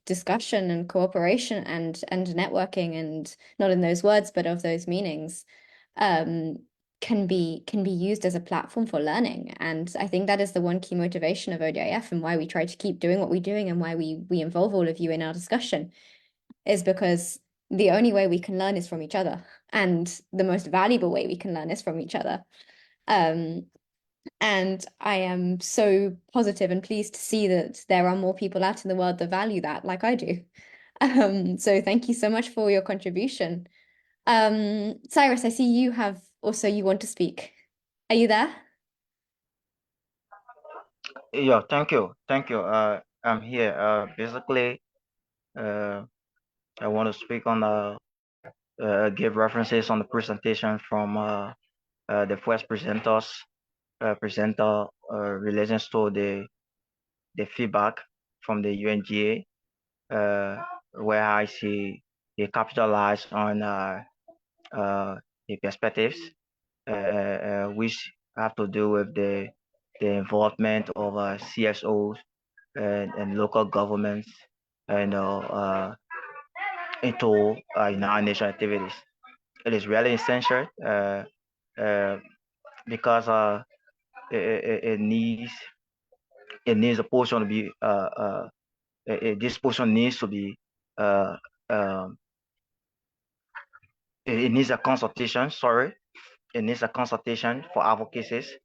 Speaker 1: discussion and cooperation and networking, and not in those words but of those meanings, can be used as a platform for learning. And I think that is the one key motivation of ODIF and why we try to keep doing what we're doing and why we involve all of you in our discussion, is because the only way we can learn is from each other, and the most valuable way we can learn is from each other. And I am so positive and pleased to see that there are more people out in the world that value that, like I do. So thank you so much for your contribution. Cyrus, I see you want to speak. Are you there?
Speaker 5: Yeah, thank you. I'm here. Basically, I want to speak on give references on the presentation from the first presenter relations to the feedback from the UNGA, where I see they capitalize on the perspectives which have to do with the involvement of CSOs and local governments and into United Nations activities. It is really essential uh, because it needs a portion to be this portion needs to be uh, um, it needs a consultation. Sorry, it needs a consultation for advocacies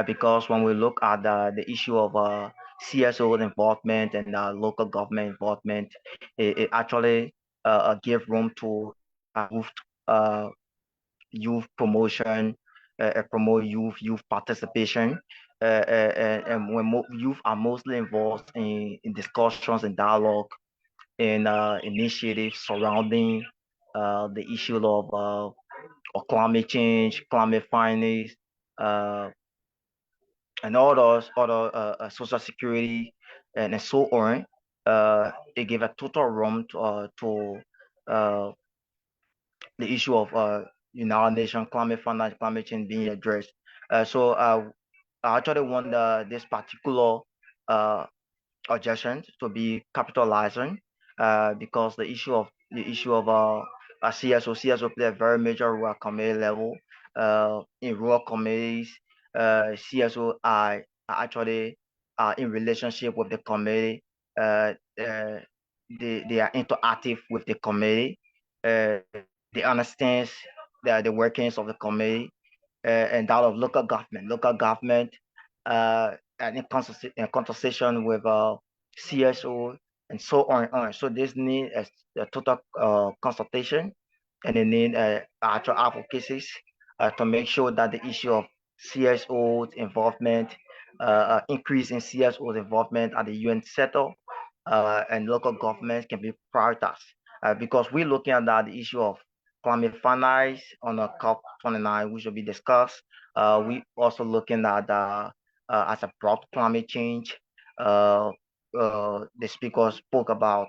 Speaker 5: because when we look at the issue of CSO involvement and local government involvement, it actually give room to youth, uh, youth promotion, promote youth participation. And when youth are mostly involved in discussions and dialogue and initiatives surrounding the issue of climate change, climate finance, uh, and all those other social security and so on. They give a total room to the issue of United Nations climate finance, climate change being addressed. So I actually want this particular uh, adjustment to be capitalized on because the issue of CSO play a very major role at community level. In rural communities, CSO are actually in relationship with the community. Uh, they are interactive with the community. Uh, they understand the workings of the community and that of local government. Local government and in conversation with CSO and so on. So this need a total consultation and they need actual advocacies to make sure that the issue of CSO's involvement, increase in CSO's involvement at the UN sector and local governments can be prioritized because we're looking at that the issue of climate finance on a COP29, which will be discussed. We also looking at as a broad climate change. The speaker spoke about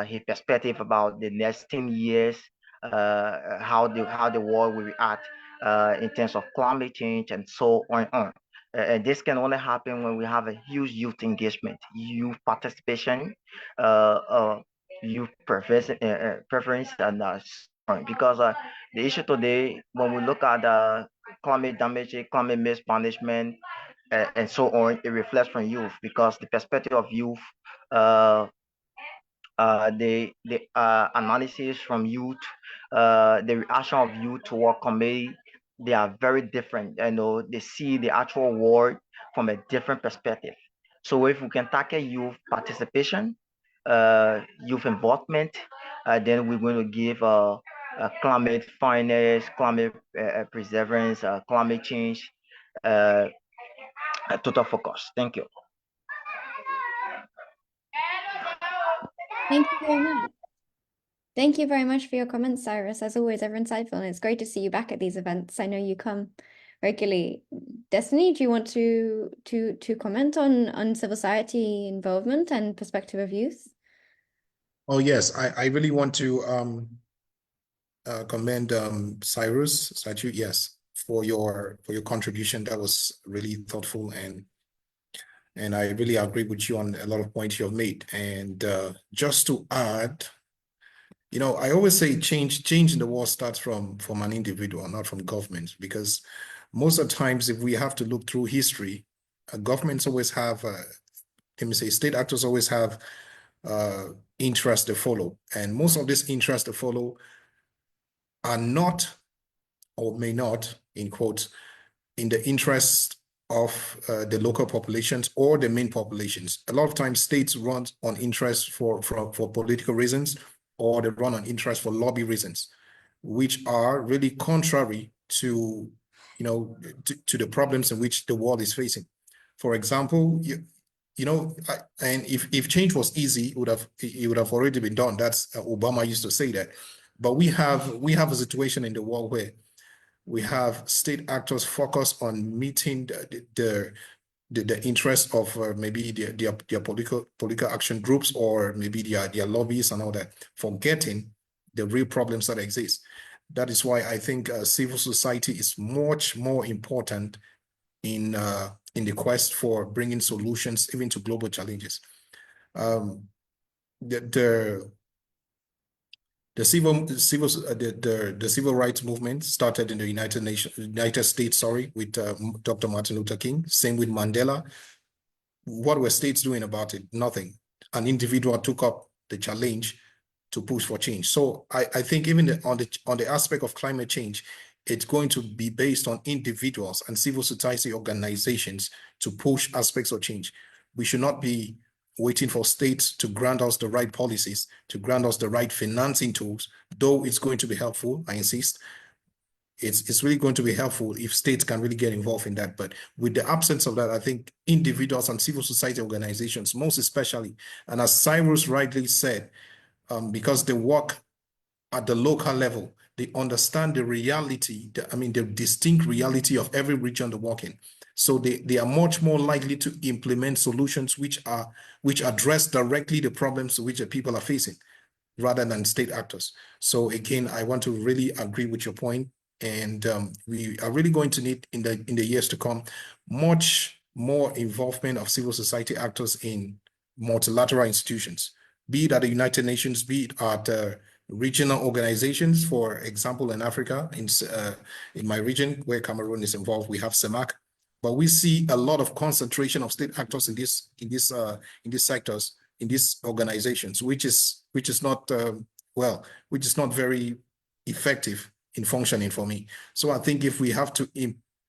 Speaker 5: his perspective about the next 10 years, how the world will react in terms of climate change and so on. And this can only happen when we have a huge youth engagement, youth participation, youth preference, and because the issue today, when we look at climate damage, climate mismanagement, and so on, it reflects from youth because the perspective of youth uh, the analysis from youth, the reaction of youth to work committee, they are very different. They see the actual world from a different perspective. So if we can tackle youth participation, youth involvement, then we're going to give climate finance, climate preservance, climate change, uh, a total focus. Thank you.
Speaker 1: Thank you very much. Thank you very much for your comments, Cyrus. As always, ever insightful, and it's great to see you back at these events. I know you come regularly. Destiny, do you want to comment on civil society involvement and perspective of youth?
Speaker 2: Oh yes, I really want to commend Cyrus Satu, yes, for your contribution. That was really thoughtful, and I really agree with you on a lot of points you have made. And just to add, I always say change in the world starts from an individual, not from governments, because most of the times, if we have to look through history, governments always have, let me say, state actors always have interests to follow, and most of these interests to follow are not or may not, in quotes, in the interest of the local populations or the main populations. A lot of times states run on interest for political reasons, or they run on interest for lobby reasons, which are really contrary to, to the problems in which the world is facing. For example, and if change was easy, it would have already been done. That's Obama used to say that. But we have a situation in the world where we have state actors focus on meeting the interests of maybe their political action groups, or maybe their lobbies and all that, forgetting the real problems that exist. That is why I think civil society is much more important in the quest for bringing solutions even to global challenges. The civil rights movement started in the United States, with Dr. Martin Luther King. Same with Mandela. What were states doing about it? Nothing. An individual took up the challenge to push for change. So I think even on the aspect of climate change, it's going to be based on individuals and civil society organizations to push aspects of change. We should not be waiting for states to grant us the right policies, to grant us the right financing tools, though it's going to be helpful, I insist. It's really going to be helpful if states can really get involved in that. But with the absence of that, I think individuals and civil society organizations, most especially, and as Cyrus rightly said, because they work at the local level, they understand the reality, the distinct reality of every region they work in. So they are much more likely to implement solutions which address directly the problems which the people are facing, rather than state actors. So again, I want to really agree with your point, and we are really going to need in the years to come much more involvement of civil society actors in multilateral institutions, be it at the United Nations, be it at regional organizations. For example, in Africa, in my region where Cameroon is involved, we have CEMAC, but we see a lot of concentration of state actors in these sectors, in these organizations, which is not which is not very effective in functioning for me. So I think if we have to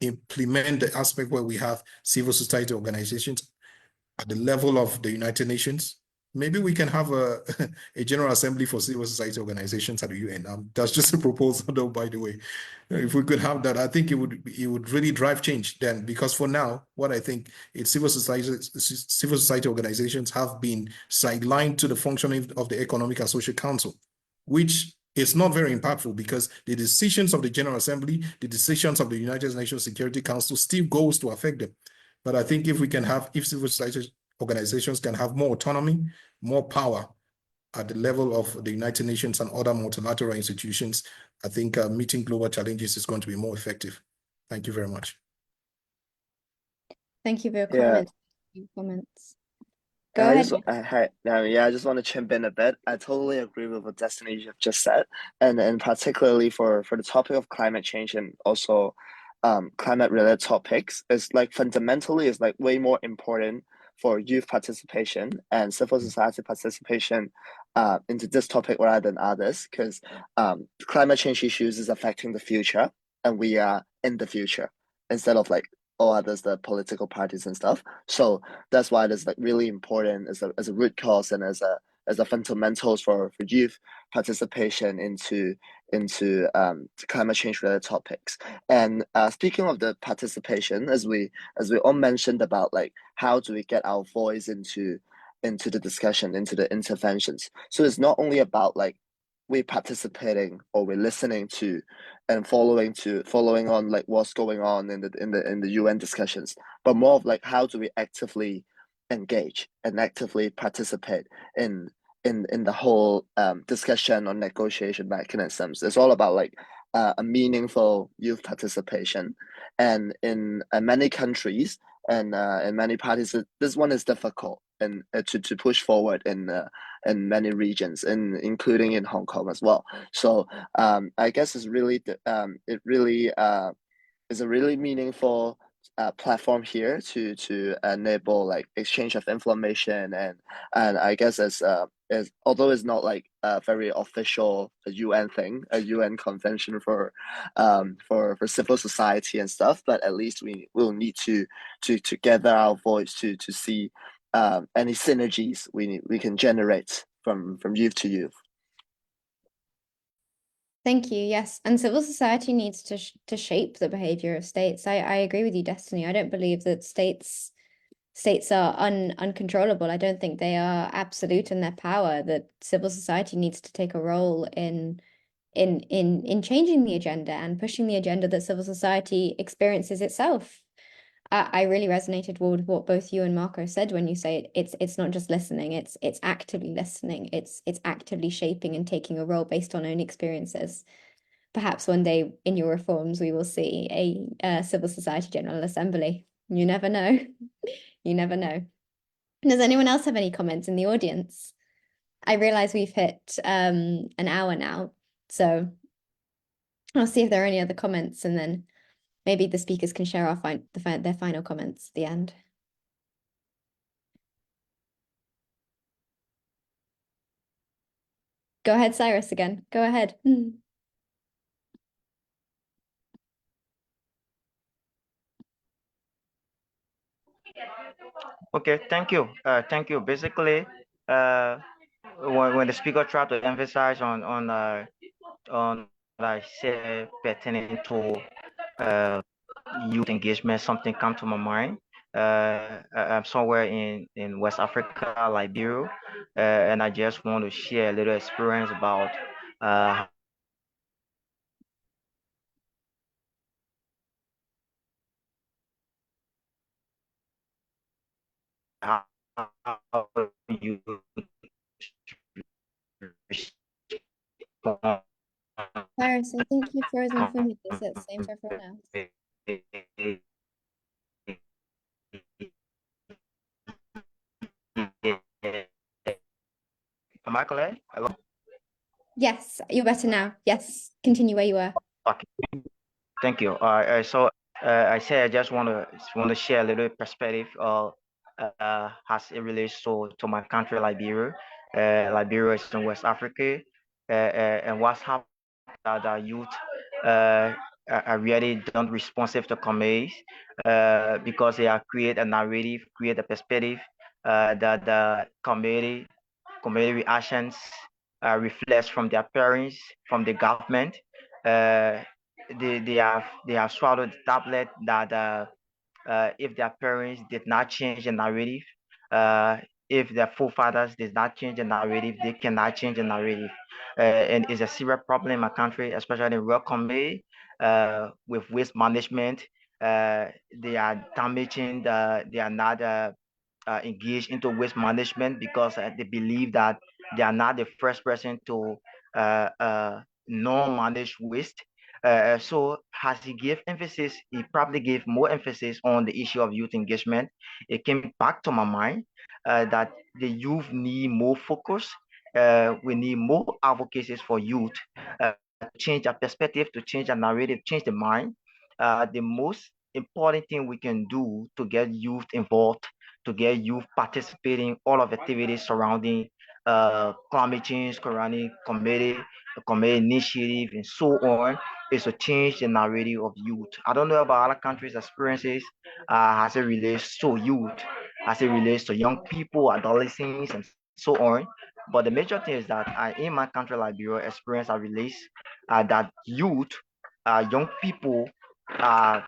Speaker 2: implement the aspect where we have civil society organizations at the level of the United Nations, maybe we can have a General Assembly for civil society organizations at the UN. That's just a proposal, though, by the way. If we could have that, I think it would really drive change then, because for now, what I think is civil society organizations have been sidelined to the functioning of the Economic and Social Council, which is not very impactful, because the decisions of the General Assembly, the decisions of the United Nations Security Council still goes to affect them. But I think if civil society organizations can have more autonomy, more power at the level of the United Nations and other multilateral institutions, I think meeting global challenges is going to be more effective. Thank you very much.
Speaker 1: Thank you for your
Speaker 3: Yeah.
Speaker 1: comments. Go ahead.
Speaker 3: I just want to chime in a bit. I totally agree with what Destiny you've just said, and particularly for the topic of climate change and also climate related topics, is like fundamentally is like way more important for youth participation and civil society participation into this topic rather than others, because climate change issues is affecting the future, and we are in the future instead of like all others, the political parties and stuff. So that's why it is like really important as a root cause and as a fundamentals for youth participation into climate change related topics. And speaking of the participation, as we all mentioned about like how do we get our voice into the discussion, into the interventions. So it's not only about like we participating or we're listening to and following on like what's going on in the UN discussions, but more of like how do we actively engage and actively participate in the whole discussion on negotiation mechanisms. It's all about like a meaningful youth participation, and in many countries and in many parties, this one is difficult and to push forward in many regions, including in Hong Kong as well. So I guess it's really it really is a really meaningful platform here to enable like exchange of information, and I guess as although it's not like a very official UN thing, a UN convention for civil society and stuff, but at least we will need to gather our voice to see any synergies we can generate from youth to youth.
Speaker 1: Thank you. Yes, and civil society needs to shape the behavior of states. I agree with you, Destiny. I don't believe that states are uncontrollable. I don't think they are absolute in their power. That civil society needs to take a role in changing the agenda and pushing the agenda that civil society experiences itself. I really resonated with what both you and Marco said when you say it's not just listening, it's actively listening, it's actively shaping and taking a role based on own experiences. Perhaps one day in your reforms we will see a civil society general assembly. You never know. You never know. Does anyone else have any comments in the audience? I realize we've hit an hour now, so I'll see if there are any other comments, and then maybe the speakers can share their final comments at the end. Go ahead, Cyrus, again. Go ahead.
Speaker 5: Okay, thank you. Thank you. Basically, when the speaker tried to emphasize on what I said pertaining to youth engagement, something come to my mind. I'm somewhere in West Africa, Liberia, and I just want to share a little experience about how you respond.
Speaker 1: Cyrus, I think you've frozen for me. Is that the same for everyone else?
Speaker 5: Am I correct? Hello?
Speaker 1: Yes, you're better now. Yes, continue where you were.
Speaker 5: Okay, thank you. So I say I just want to share a little perspective as it relates to my country, Liberia. Liberia is in West Africa, and what's happening that the youth are really not responsive to communities because they are create a narrative, create a perspective that the community reactions reflects from their parents, from the government. Uh, they have swallowed the tablet that if their parents did not change the narrative, uh, if their forefathers did not change the narrative, they cannot change the narrative. And it's a serious problem in my country, especially in rural community, with waste management. They are damaging they are not engaged into waste management because they believe that they are not the first person to non-manage waste. So as he gave emphasis, he probably gave more emphasis on the issue of youth engagement. It came back to my mind that the youth need more focus. We need more advocacies for youth to change their perspective, to change their narrative, change the mind. The most important thing we can do to get youth involved, to get youth participating all of activities surrounding climate change, surrounding committee initiative, and so on, is to change the narrative of youth. I don't know about other countries' experiences as it relates to youth, as it relates to young people, adolescents, and so on. But the major thing is that in my country, Liberia, experience I relates that youth, young people, are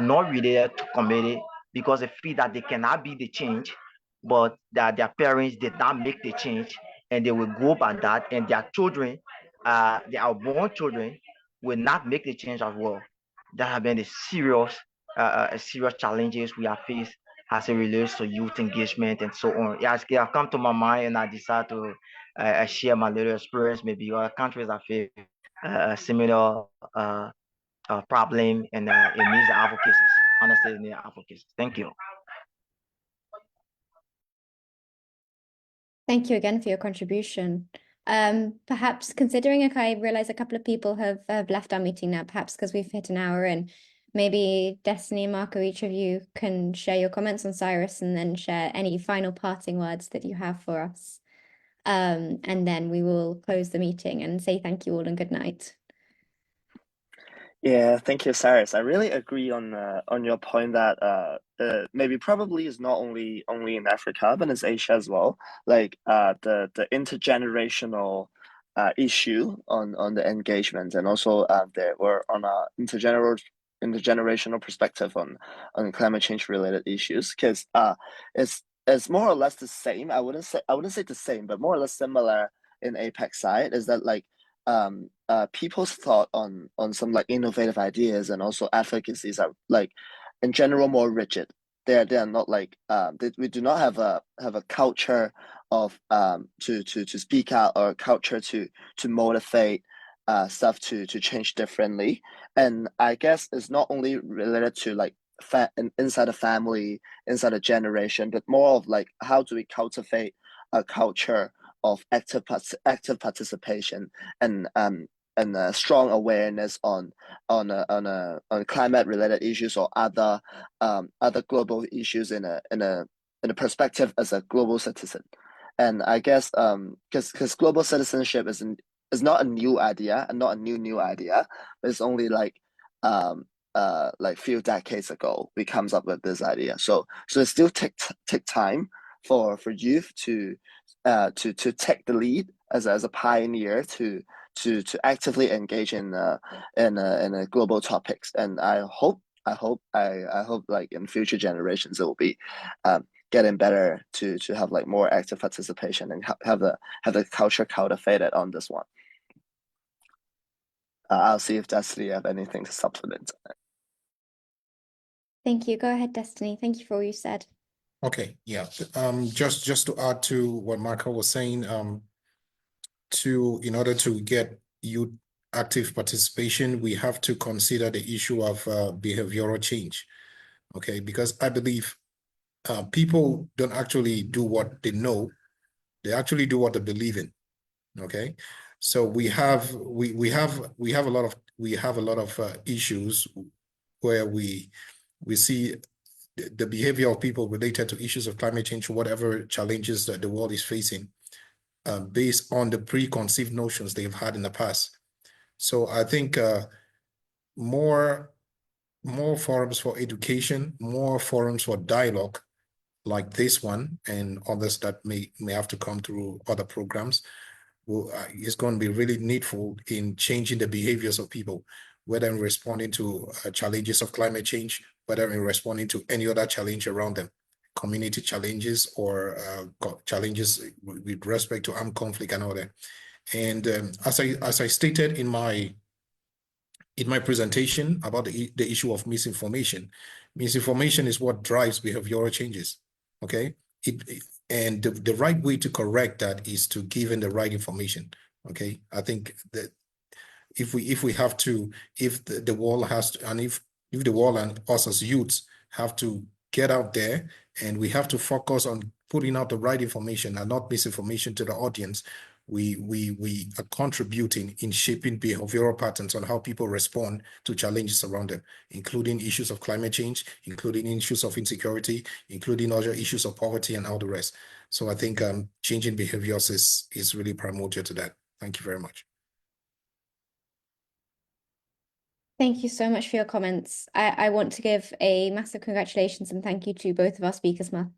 Speaker 5: not related to committee because they feel that they cannot be the change, but that their parents did not make the change, and they will go by that, and their children, their unborn children, will not make the change as well. That have been the serious challenges we have faced as it relates to youth engagement and so on. Yeah, it have come to my mind, and I decided to share my little experience. Maybe other countries have faced a similar problem, and it needs advocacy. Honestly, it needs advocacy. Thank you.
Speaker 1: Thank you again for your contribution. Perhaps considering, okay, I realize a couple of people have left our meeting now, perhaps because we've hit an hour, and maybe Destiny and Marco, each of you can share your comments on Cyrus and then share any final parting words that you have for us. And then we will close the meeting and say thank you all and good night.
Speaker 3: Yeah, thank you, Cyrus. I really agree on your point that maybe probably is not only in Africa, but it's Asia as well. Like the intergenerational issue on the engagement, and also there were on a intergenerational perspective on climate change related issues, because it's more or less the same. I wouldn't say the same, but more or less similar in APEC side, is that like people's thought on some like innovative ideas and also advocacies are like in general more rigid. They are not like we do not have a culture of to speak out, or a culture to motivate stuff to change differently. And I guess it's not only related to like inside a family, inside a generation, but more of like how do we cultivate a culture of active participation and a strong awareness on climate related issues, or other global issues in a perspective as a global citizen. And I guess because global citizenship is not a new idea, and not a new idea, but it's only like few decades ago we comes up with this idea. So it still take time for youth to take the lead as a pioneer to actively engage in global topics. And I hope like in future generations it will be getting better to have like more active participation and have the culture cultivated on this one. I'll see if Destiny have anything to supplement.
Speaker 1: Thank you. Go ahead, Destiny. Thank you for all you said.
Speaker 2: Okay, yeah. Just to add to what Marco was saying, in order to get youth active participation, we have to consider the issue of behavioral change. Okay, because I believe people don't actually do what they know; they actually do what they believe in. Okay, so we have a lot of issues where we see the behavior of people related to issues of climate change, whatever challenges that the world is facing, based on the preconceived notions they've had in the past. So I think more forums for education, more forums for dialogue like this one and others that may have to come through other programs is going to be really needful in changing the behaviors of people, whether in responding to challenges of climate change, whether in responding to any other challenge around them, community challenges or challenges with respect to armed conflict and all that. And as I stated in my presentation about the issue of misinformation is what drives behavioral changes. Okay, and the right way to correct that is to give in the right information. Okay, I think that if the world has to, and if the world and us as youths have to get out there, and we have to focus on putting out the right information and not misinformation to the audience, we are contributing in shaping behavioral patterns on how people respond to challenges around them, including issues of climate change, including issues of insecurity, including other issues of poverty and all the rest. So I think changing behaviors is really primordial to that. Thank you very much.
Speaker 1: Thank you so much for your comments. I want to give a massive congratulations and thank you to both of our speakers, Marco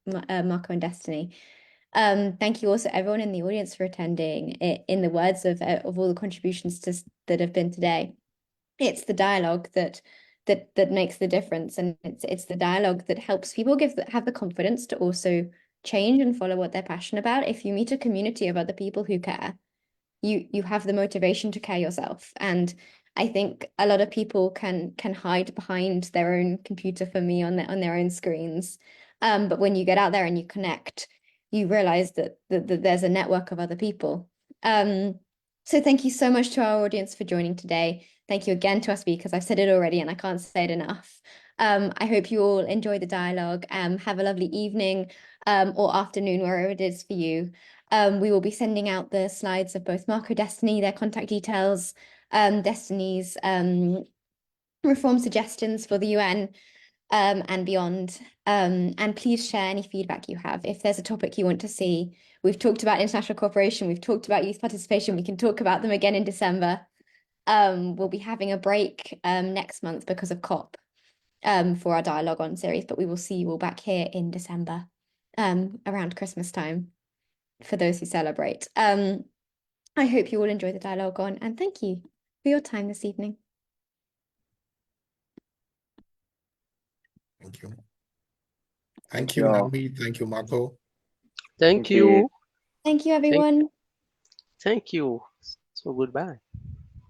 Speaker 1: and Destiny. Thank you also everyone in the audience for attending. In the words of all the contributions that have been today, it's the dialogue that makes the difference, and it's the dialogue that helps people have the confidence to also change and follow what they're passionate about. If you meet a community of other people who care, you have the motivation to care yourself. And I think a lot of people can hide behind their own computer, for me, on their own screens. But when you get out there and you connect, you realize that there's a network of other people. So thank you so much to our audience for joining today. Thank you again to our speakers. I've said it already and I can't say it enough. I hope you all enjoy the dialogue. Have a lovely evening or afternoon, wherever it is for you. We will be sending out the slides of both Marco, Destiny, their contact details, Destiny's reform suggestions for the UN and beyond. And please share any feedback you have. If there's a topic you want to see, we've talked about international cooperation, we've talked about youth participation, we can talk about them again in December. We'll be having a break next month because of COP for our DialogueOn series, but we will see you all back here in December around Christmas time for those who celebrate. I hope you all enjoy the DialogueOn, and thank you for your time this evening.
Speaker 2: Thank you. Thank you, Naomi. Thank you, Marco.
Speaker 6: Thank you.
Speaker 1: Thank you, everyone.
Speaker 6: Thank you. So goodbye.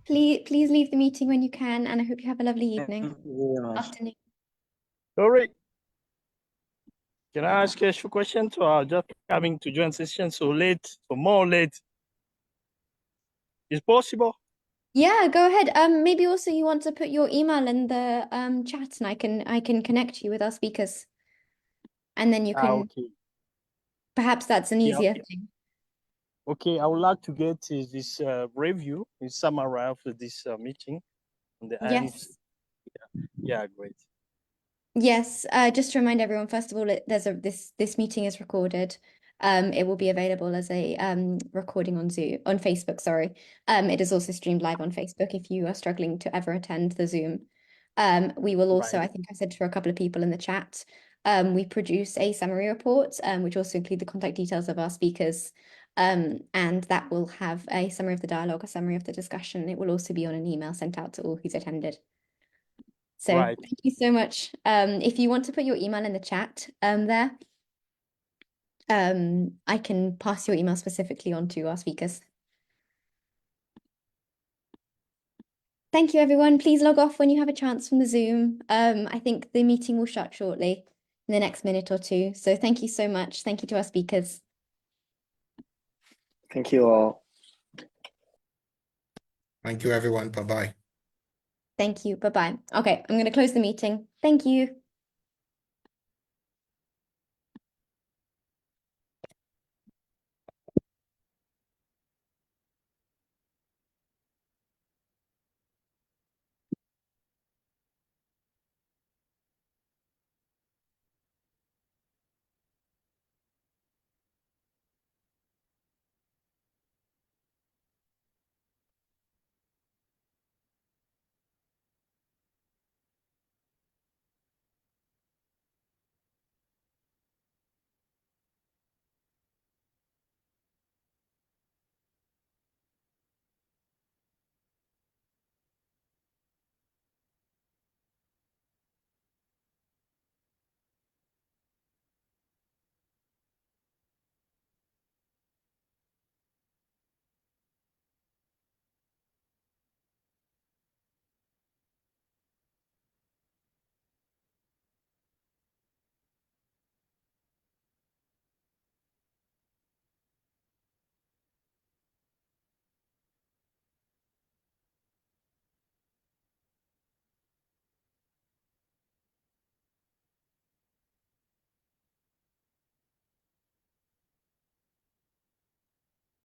Speaker 1: Please leave the meeting when you can, and I hope you have a lovely evening. Afternoon.
Speaker 7: Sorry. Can I ask you a question? So just coming to join session so late, so more late. Is possible?
Speaker 1: Yeah, go ahead. Maybe also you want to put your email in the chat, and I can connect you with our speakers, and then you can.
Speaker 7: Okay.
Speaker 1: Perhaps that's an
Speaker 7: Yeah,
Speaker 1: easier
Speaker 7: okay.
Speaker 1: thing.
Speaker 7: Okay, I would like to get this review, this summary of this meeting. On the end.
Speaker 1: Yes.
Speaker 7: Yeah, great.
Speaker 1: Yes. Just to remind everyone, first of all, this meeting is recorded. It will be available as a recording on Facebook, sorry. It is also streamed live on Facebook if you are struggling to ever attend the Zoom. We will also,
Speaker 7: Right.
Speaker 1: I think I said to a couple of people in the chat, we produce a summary report, which also include the contact details of our speakers. And that will have a summary of the dialogue, a summary of the discussion. It will also be on an email sent out to all who's attended. So
Speaker 7: Right.
Speaker 1: thank you so much. If you want to put your email in the chat there, I can pass your email specifically on to our speakers. Thank you, everyone. Please log off when you have a chance from the Zoom. I think the meeting will shut shortly in the next minute or two. So thank you so much. Thank you to our speakers.
Speaker 3: Thank you all.
Speaker 2: Thank you, everyone. Bye-bye.
Speaker 1: Thank you. Bye-bye. Okay, I'm going to close the meeting. Thank you.